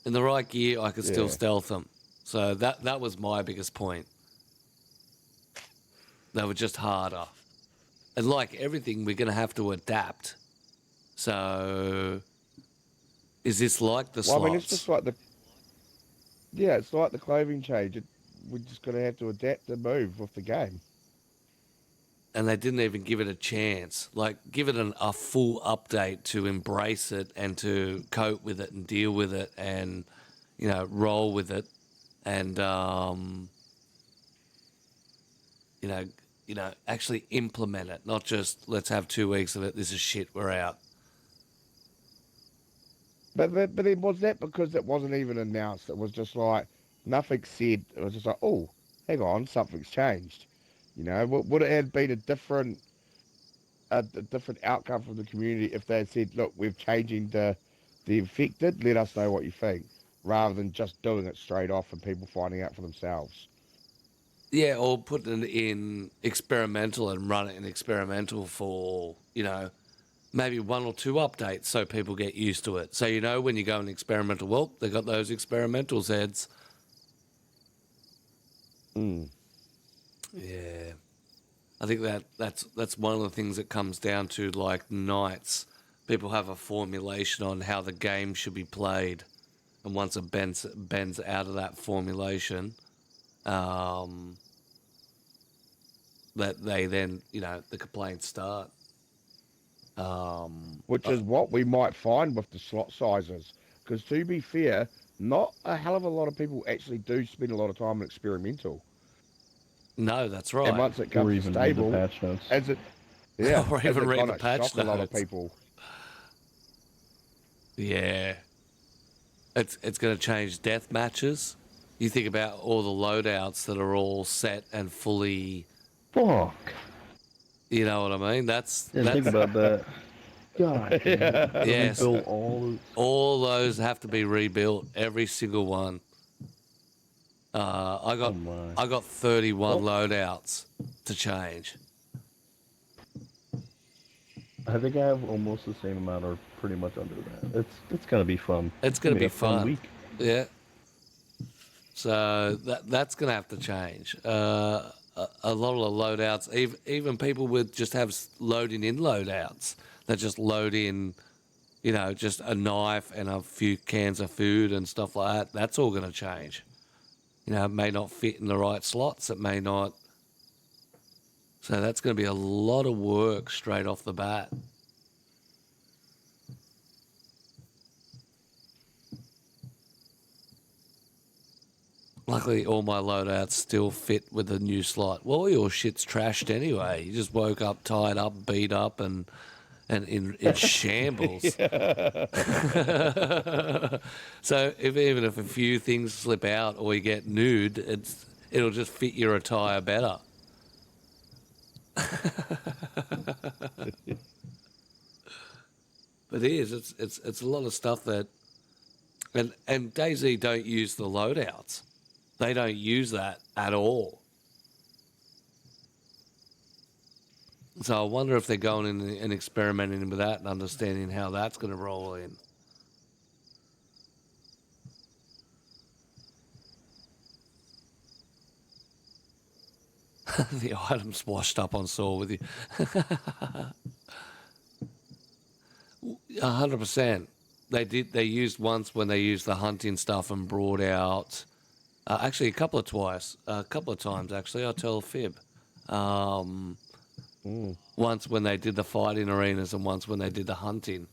In the right gear, I could still Yeah. stealth them. So that was my biggest point. They were just harder. And like everything, we're going to have to adapt. So is this like the slots? Well, I mean, it's just like it's like the clothing change. We're just gonna have to adapt and move with the game. And they didn't even give it a chance. Like, give it a full update to embrace it and to cope with it and deal with it and, roll with it and, actually implement it. Not just, let's have 2 weeks of it, this is shit, we're out. But then was that because it wasn't even announced? It was just like nothing said. It was just like, oh, hang on, something's changed. Would it have been a different outcome from the community if they had said, look, we're changing the infected. Let us know what you think, rather than just doing it straight off and people finding out for themselves. Yeah, or put it in experimental and run it in experimental for, maybe 1 or 2 updates so people get used to it. So, when you go in experimental, well, they got those experimental Zeds. Mm. Yeah. I think that's one of the things that comes down to, like, nights. People have a formulation on how the game should be played. And once it bends out of that formulation, that they then, the complaints start. Which is what we might find with the slot sizes. Because to be fair, not a hell of a lot of people actually do spend a lot of time in experimental. No, that's right. And once it Or comes to even read the stable, patch notes. as it Or even read kind the of patch shock a lot of notes. people. Yeah. It's going to change death matches. You think about all the loadouts that are all set and fully, Fuck. you know what I mean? That's Think about that. God. Damn. Yes. Rebuild all those have to be rebuilt, every single one. I got 31 loadouts to change. I think I have almost the same amount, or pretty much under that. It's gonna be fun. It's going to be a fun fun. week. Yeah. So that's going to have to change. A lot of the loadouts, even people with just have loading in loadouts that just load in, just a knife and a few cans of food and stuff like that. That's all going to change. It may not fit in the right slots. It may not. So that's going to be a lot of work straight off the bat. Luckily, all my loadouts still fit with the new slot. Well, your shit's trashed anyway. You just woke up tied up, beat up, and in shambles. So even if a few things slip out or you get nude, it'll just fit your attire better. But it's a lot of stuff that, and DayZ don't use the loadouts. They don't use that at all. So I wonder if they're going in and experimenting with that and understanding how that's going to roll in. The items washed up on Saw with you. 100%. They used once when they used the hunting stuff and brought out, actually a couple of times actually, I'll tell a fib. Once when they did the fighting arenas and once when they did the hunting.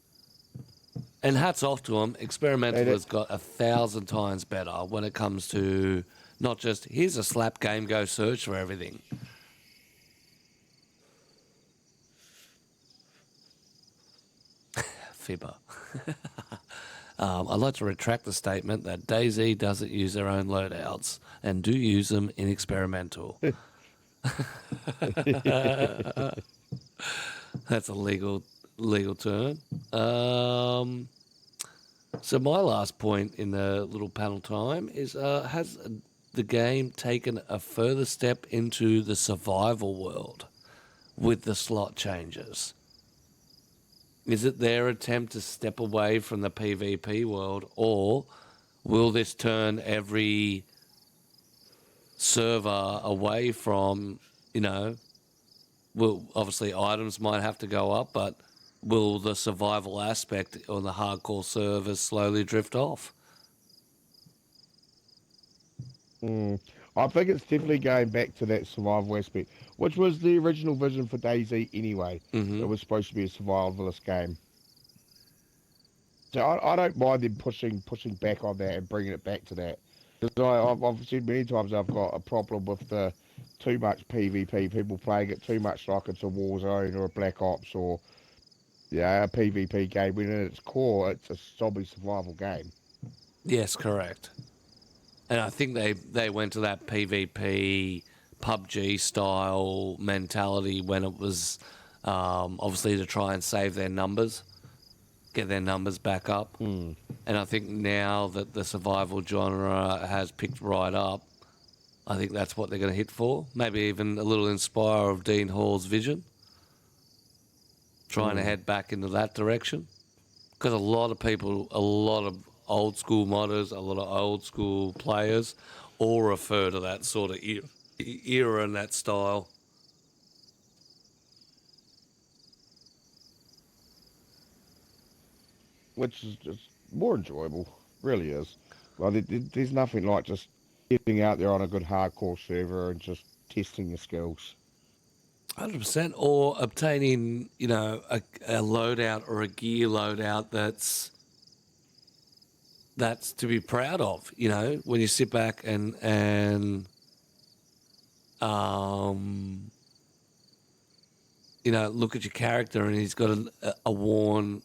And hats off to them. Experimental has got 1,000 times better when it comes to not just, here's a slap game, go search for everything. Fibber. I'd like to retract the statement that DayZ doesn't use their own loadouts and do use them in experimental. That's a legal term. So my last point in the little panel time is, has the game taken a further step into the survival world with the slot changes? Is it their attempt to step away from the PvP world, or will this turn every server away from, well, obviously items might have to go up, but will the survival aspect on the hardcore servers slowly drift off? I think it's definitely going back to that survival aspect, which was the original vision for DayZ anyway. Mm-hmm. It was supposed to be a survivalist game. So I don't mind them pushing back on that and bringing it back to that. Because I've said many times I've got a problem with the too much PvP, people playing it too much like it's a Warzone or a Black Ops or a PvP game, when at its core it's a zombie survival game. Yes, correct. And I think they went to that PvP PUBG style mentality when it was obviously to try and save their numbers, get their numbers back up. And I think now that the survival genre has picked right up, I think that's what they're going to hit for. Maybe even a little inspire of Dean Hall's vision, trying to head back into that direction. Because a lot of people, a lot of old school modders, a lot of old school players all refer to that sort of era and that style. Which is just more enjoyable, really is. Like, there's nothing like just getting out there on a good hardcore server and just testing your skills. 100%, or obtaining, a loadout or a gear loadout that's to be proud of. When you sit back and look at your character and he's got a worn,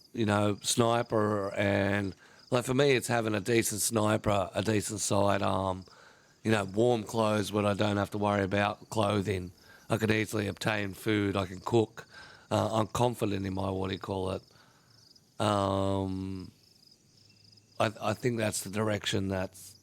sniper, and like for me, it's having a decent sniper, a decent sidearm, warm clothes where I don't have to worry about clothing. I can easily obtain food. I can cook. I'm confident in my, what do you call it? I think that's the direction it's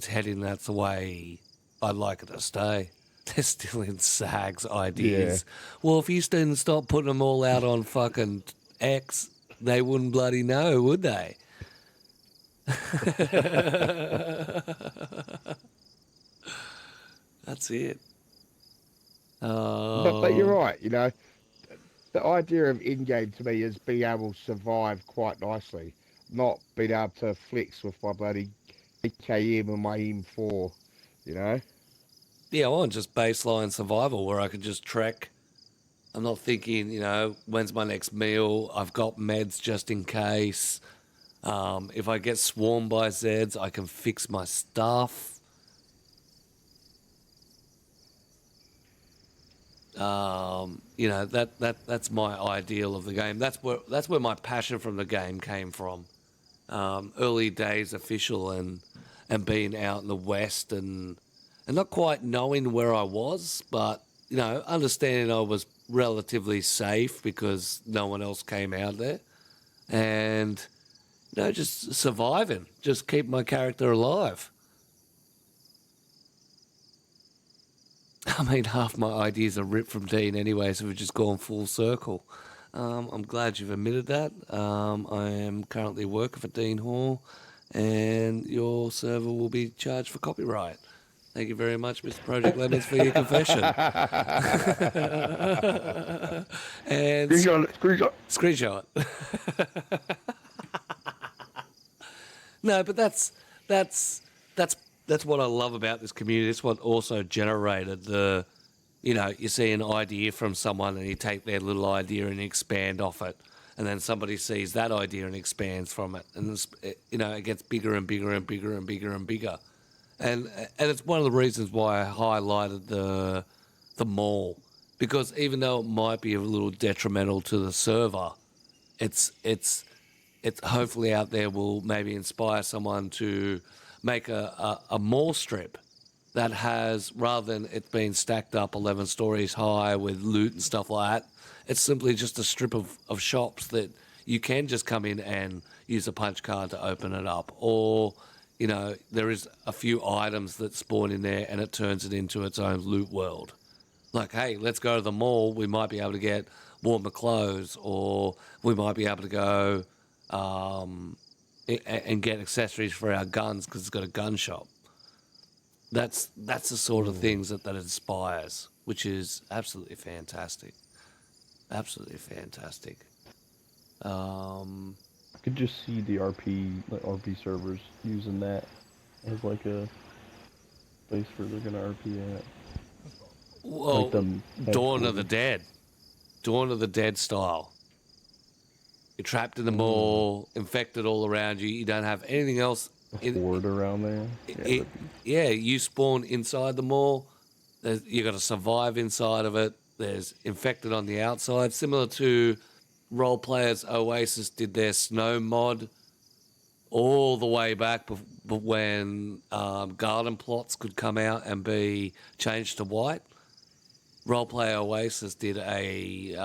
heading. That's the way I'd like it to stay. They're still in SAG's ideas. Yeah. Well, if you didn't stop putting them all out on fucking X, they wouldn't bloody know, would they? That's it. But you're right, the idea of End Game to me is being able to survive quite nicely, not being able to flex with my bloody AKM and my M4, Yeah, I want just baseline survival where I can just trek. I'm not thinking, when's my next meal? I've got meds just in case. If I get swarmed by Zeds, I can fix my stuff. That's my ideal of the game. That's where my passion from the game came from. Early days official and being out in the West and not quite knowing where I was, but understanding I was relatively safe because no one else came out there, and just surviving, just keep my character alive. I mean, half my ideas are ripped from Dean anyway, so we've just gone full circle. I'm glad you've admitted that. I am currently working for Dean Hall, and your server will be charged for copyright. Thank you very much, Mr. Project Lemons, for your confession. And screenshot. No, but that's what I love about this community. It's what also generated the, you see an idea from someone and you take their little idea and expand off it. And then somebody sees that idea and expands from it. And, it gets bigger and bigger and bigger and bigger and bigger. And it's one of the reasons why I highlighted the mall. Because even though it might be a little detrimental to the server, it's hopefully out there will maybe inspire someone to make a mall strip that has, rather than it being stacked up 11 stories high with loot and stuff like that, it's simply just a strip of shops that you can just come in and use a punch card to open it up, or there is a few items that spawn in there and it turns it into its own loot world. Like, hey, let's go to the mall. We might be able to get warmer clothes, or we might be able to go and get accessories for our guns because it's got a gun shop. That's the sort of things that inspires, which is absolutely fantastic. Absolutely fantastic. I could just see the RP servers using that as like a place where they're gonna RP at. Well, Like them Dawn of the Dead. Dawn of the Dead style. You're trapped in the mall, infected all around you. You don't have anything else. Horde around there. Yeah, you spawn inside the mall. You got to survive inside of it. There's infected on the outside, similar to role players. Oasis did their snow mod all the way back when garden plots could come out and be changed to white. Roleplay Oasis did a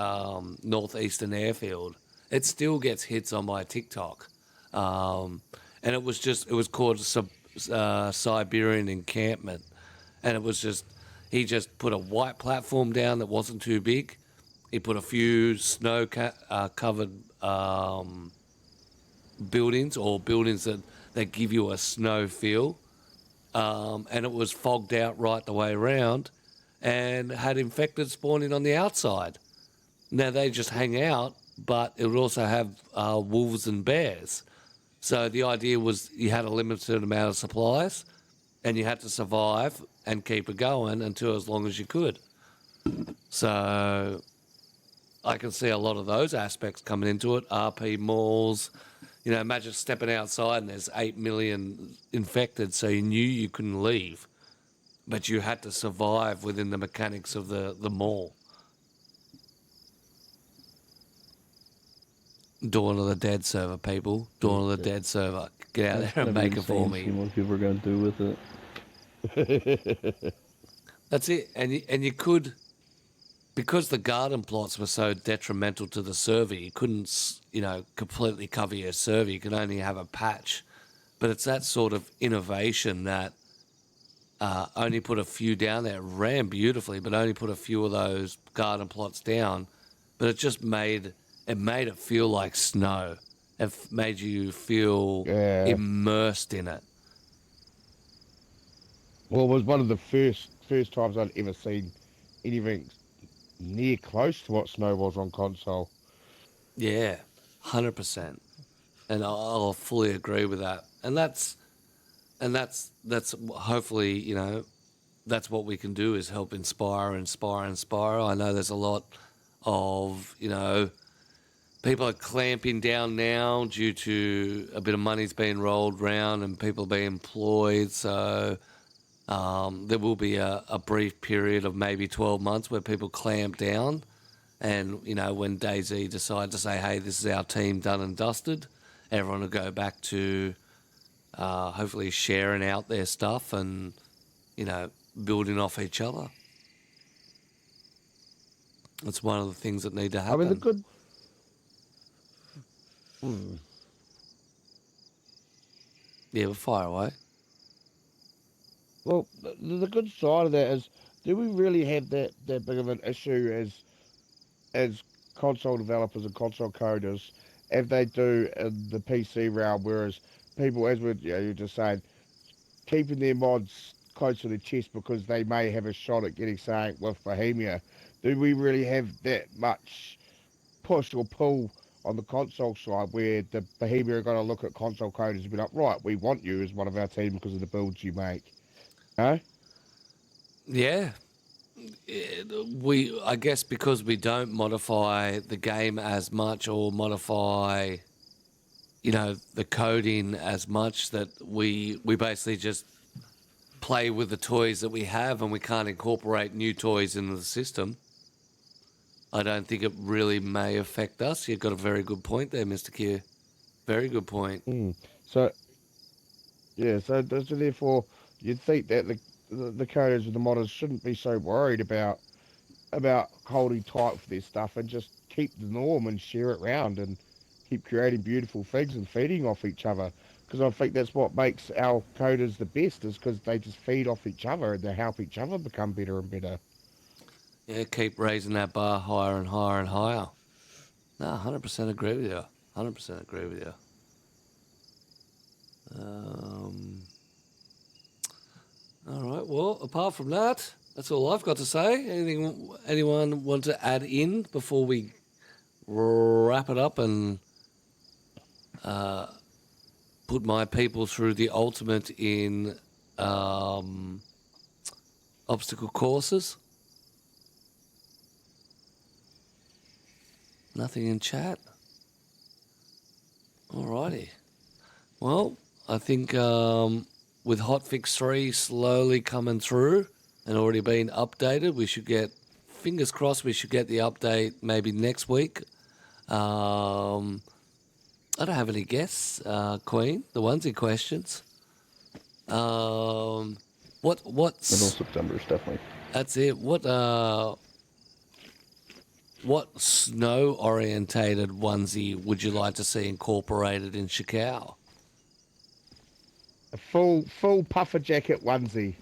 northeastern airfield. It still gets hits on my TikTok, and it was called Siberian encampment, and it was he just put a white platform down that wasn't too big. He put a few snow covered buildings, or buildings that give you a snow feel, and it was fogged out right the way around, and had infected spawning on the outside. Now they just hang out, but it would also have wolves and bears. So the idea was you had a limited amount of supplies, and you had to survive and keep it going until as long as you could. So I can see a lot of those aspects coming into it. RP malls, imagine stepping outside and there's 8 million infected, so you knew you couldn't leave, but you had to survive within the mechanics of the mall. Dawn of the Dead server, people. Dawn of the Dead server. Get out there and make it for me. See what people are going to do with it. That's it. And you could, because the garden plots were so detrimental to the server, you couldn't, completely cover your server. You could only have a patch. But it's that sort of innovation that only put a few down there. It ran beautifully, but only put a few of those garden plots down. But it just made it feel like snow. It made you feel immersed in it. Well, it was one of the first times I'd ever seen anything near close to what snow was on console. Yeah, 100%. And I'll fully agree with that. And that's hopefully, that's what we can do, is help inspire. I know there's a lot of, people are clamping down now due to a bit of money's being rolled around and people being employed. So there will be a brief period of maybe 12 months where people clamp down. And, when DayZ decide to say, hey, this is our team done and dusted, everyone will go back to hopefully sharing out their stuff and, building off each other. That's one of the things that need to happen. I mean, the good... Yeah, we'll fire away. Well, the good side of that is, do we really have that big of an issue as console developers and console coders, if they do in the PC realm, whereas people, as you're just saying, keeping their mods close to their chest because they may have a shot at getting something with Bohemia, do we really have that much push or pull on the console side where the Bohemia are going to look at console coders and be like, right, we want you as one of our team because of the builds you make? No? Yeah. I guess because we don't modify the game as much or modify, the coding as much, that we basically just play with the toys that we have and we can't incorporate new toys into the system. I don't think it really may affect us. You've got a very good point there, Mr. Q. Very good point. So therefore, you'd think that the coders and the modders shouldn't be so worried about holding tight for their stuff and just keep the norm and share it around and keep creating beautiful things and feeding off each other. Because I think that's what makes our coders the best, is because they just feed off each other and they help each other become better and better. Yeah, keep raising that bar higher and higher and higher. No, 100% agree with you. 100% agree with you. All right. Well, apart from that, that's all I've got to say. Anyone want to add in before we wrap it up and put my people through the ultimate in obstacle courses? Nothing in chat. Alrighty. Well, I think with Hotfix 3 slowly coming through and already being updated, we should get, fingers crossed, we should get the update maybe next week. I don't have any guests, Queen. The onesie questions. What's Middle September is definitely. That's it. What snow-orientated onesie would you like to see incorporated in Shikau? A full puffer jacket onesie.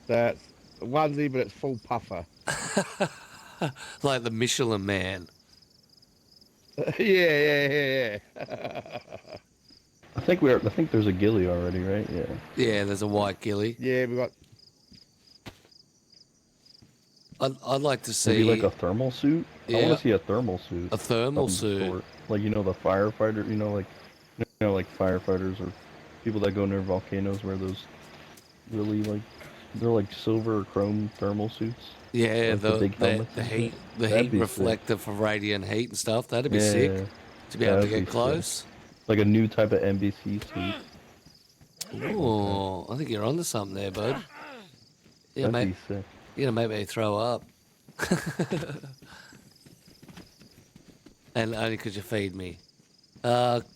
That's a onesie, but it's full puffer. Like the Michelin Man. Yeah. I think there's a ghillie already, right? Yeah. Yeah, there's a white ghillie. Yeah, we got. I'd like to see Maybe like a thermal suit. Yeah. I want to see a thermal suit. a thermal Something suit. short. Like the firefighter. Like firefighters or people that go near volcanoes wear those really they're like silver or chrome thermal suits. Yeah, Like the big helmets the and heat, stuff. the That'd heat be reflector for radiant heat and stuff. That'd be sick Yeah. to be able to That'd get be sick. close. Like a new type of NBC suit. Oh, I think you're onto something there, bud. Yeah, That'd mate. be sick. You're gonna make me throw up. And only because you feed me.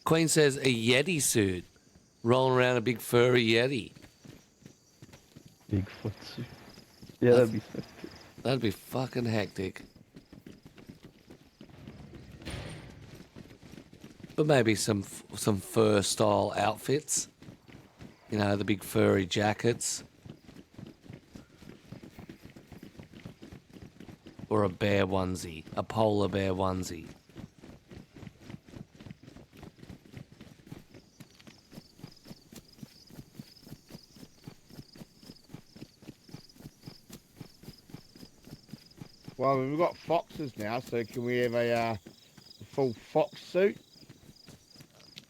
Queen says a Yeti suit. Rolling around a big furry Yeti. Bigfoot suit. Yeah, that'd be sick. That'd be fucking hectic. But maybe some fur style outfits. You know, the big furry jackets. Or a bear onesie. A polar bear onesie. Well, we've got foxes now, so can we have a full fox suit?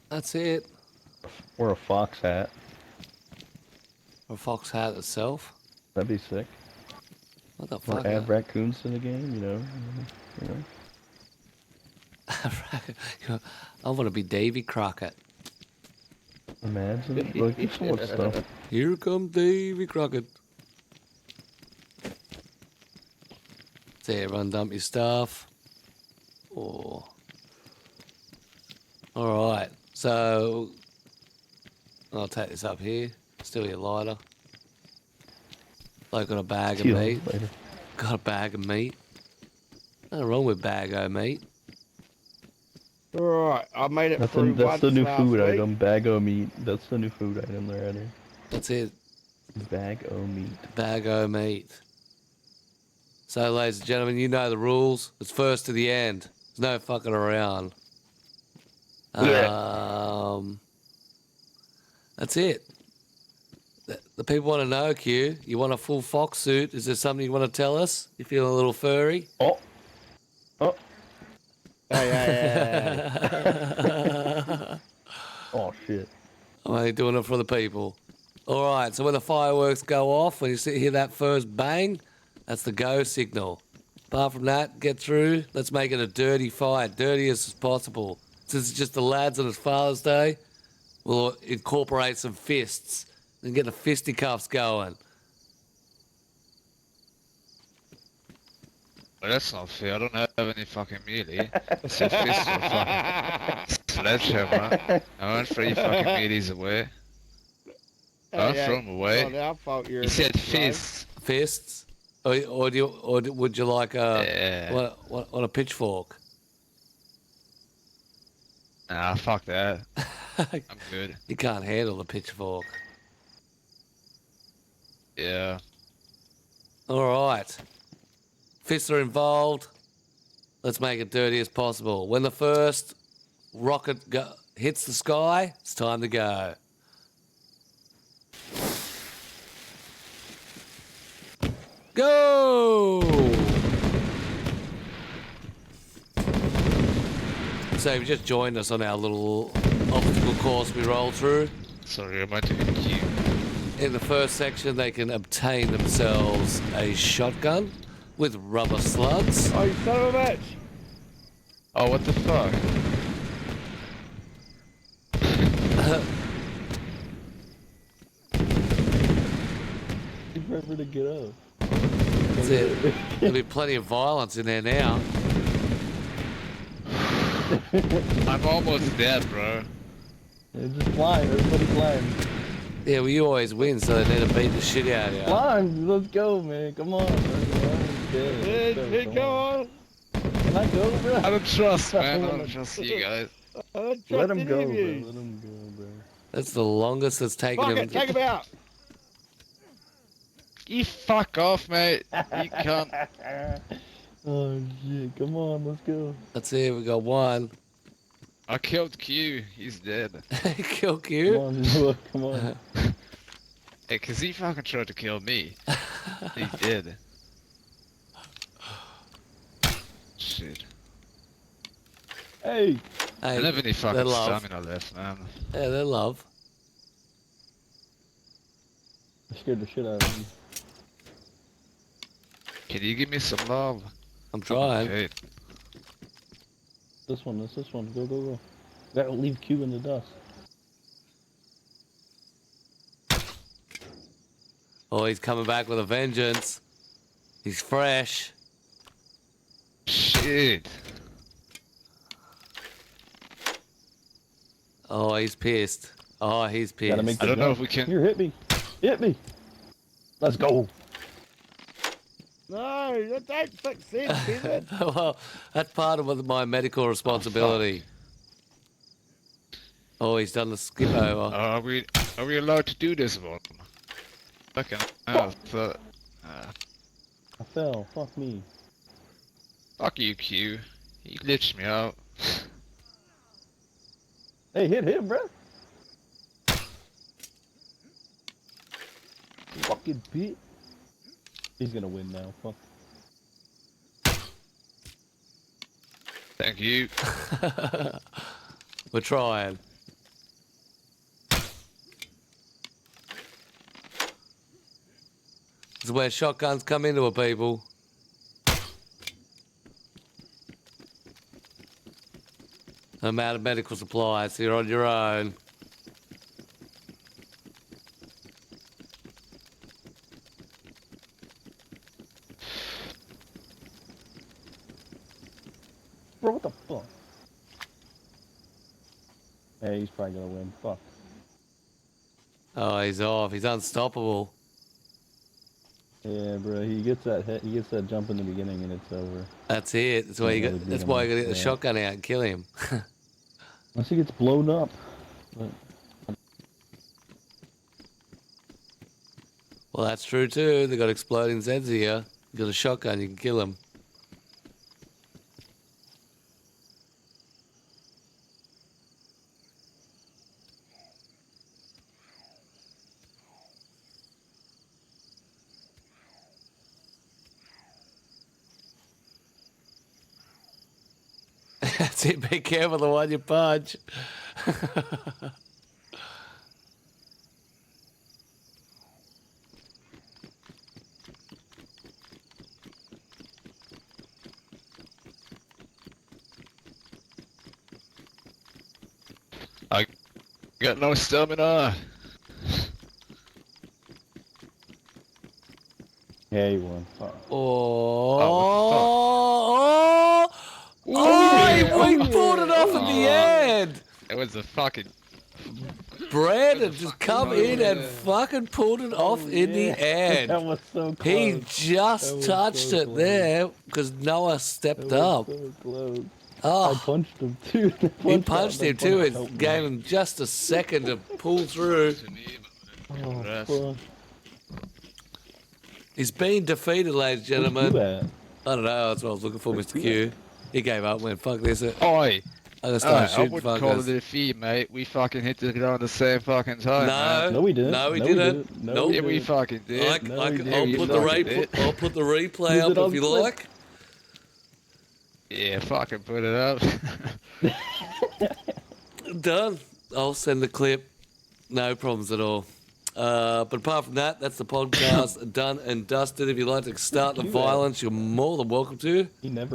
That's it. Or a fox hat. Or a fox hat itself. That'd be sick. What the Or fuck? add raccoons to the game, you know. I want to be Davy Crockett. Imagine. Like, there's so much stuff. Here comes Davy Crockett. So everyone dump your stuff. Oh. Alright, so I'll take this up here. Steal your lighter. Like got a bag of See you meat. later. Got a bag of meat. Nothing wrong with bag-o meat. Alright, I made it That's through the once new last food week. item. Bag o meat. That's the new food item they're adding. That's it. Bag o meat. Bag-o meat. So, ladies and gentlemen, you know the rules. It's first to the end. There's no fucking around. That's it. The people want to know, Q. You want a full fox suit? Is there something you want to tell us? You feeling a little furry? Oh. Hey. Oh shit. I'm only doing it for the people. All right, so when the fireworks go off, when you hear that first bang, that's the go signal. Apart from that, get through. Let's make it a dirty fight, dirtiest as possible. Since it's just the lads on it's Father's Day, we'll incorporate some fists and get the fisticuffs going. Well, that's not fair. I don't have any fucking melee. It's a fist or fucking sledgehammer. I won't throw your fucking meaties away. Don't throw them away. Not our fault you're You a said bit slow. fists. Fists? Or would you like Yeah. a pitchfork? Nah, fuck that. I'm good. You can't handle the pitchfork. Yeah. All right. Fists are involved. Let's make it dirty as possible. When the first rocket hits the sky, it's time to go. Go! So you've just joined us on our little obstacle course we rolled through. Sorry, I might have been cute. In the first section, they can obtain themselves a shotgun with rubber slugs. Oh, you son of a bitch! Oh, what the fuck? Forever to get up. That's it. There'll be plenty of violence in there now. I'm almost dead, bro. Yeah, just climb. Everybody climb. Yeah, well, you always win, so they need to beat the shit out of you. Climb. Let's go, man. Come on. Hey, go on. Can I go, bro? I don't trust, man. I don't trust you guys. I don't Let trust him any go, of bro. you. Let him go, bro. That's the longest it's taken Fuck him. it, take him out. You fuck off, mate. You can't. Oh shit! Come on, let's go. That's it, we got one. I killed Q. He's dead. Kill Come Q. on, look, come on. Hey, cause he fucking tried to kill me. He's dead. Shit. Hey, I Hey, don't have any they fucking love. stamina left, man. Yeah, they love. I scared the shit out of me. Can you give me some love? I'm trying. Okay. This one, this one. Go, go, go. Gotta leave Q in the dust. Oh, he's coming back with a vengeance. He's fresh. Shit. Oh, he's pissed. Oh, he's pissed. Gotta make I the don't know jump. if we can. Here, hit me. Hit me. Let's go. No, that don't fix sense, Peasent. Well, that's part of my medical responsibility. Oh, he's done the skip over. Are we allowed to do this one? Fucking hell. I fell. Fuck me. Fuck you, Q. You glitched me out. Hey, hit him, bro. Fucking Pete. He's gonna win now. Fuck. Thank you. We're trying. This is where shotguns come into it, people. I'm out of medical supplies, so you're on your own. Bro, what the fuck? Hey, he's probably gonna win. Fuck. Oh, he's off. He's unstoppable. Yeah, bro. He gets that hit. He gets that jump in the beginning, and it's over. That's it. That's why you Yeah, got. they That's beat why him. you got to get the Yeah. shotgun out and kill him. Unless he gets blown up. But Well, that's true too. They got exploding Zeds here. You got a shotgun, you can kill him. That's it. Be careful the one you punch. I got no stamina. yeah, he won. Fuck. Oh, we pulled it off at the end. It was a fucking. Brandon just come in and fucking pulled it off in the That end. was so close. He That just was touched so it close. there because Noah stepped That up. was so close. Oh, punched him too. he punched him too. It gave him just a second to pull through. Oh, fuck. He's been defeated, ladies and Where's gentlemen. you at? I don't know. That's what I was looking for, Mr. Q. He gave up and went, fuck this. I'm Oi! going to start I shooting wouldn't call it fuckers. a defeat, mate. We fucking hit the ground at the same fucking time, man. No, we didn't. No, we didn't. No, Nope. Yeah, we fucking did. No, we didn't. I'll You put fucking did. I'll put the replay Use up it on if you clip. like. Yeah, fucking put it up. Done. I'll send the clip. No problems at all. But apart from that, that's the podcast done and dusted. If you'd like to start the you at? violence, you're more than welcome to. He never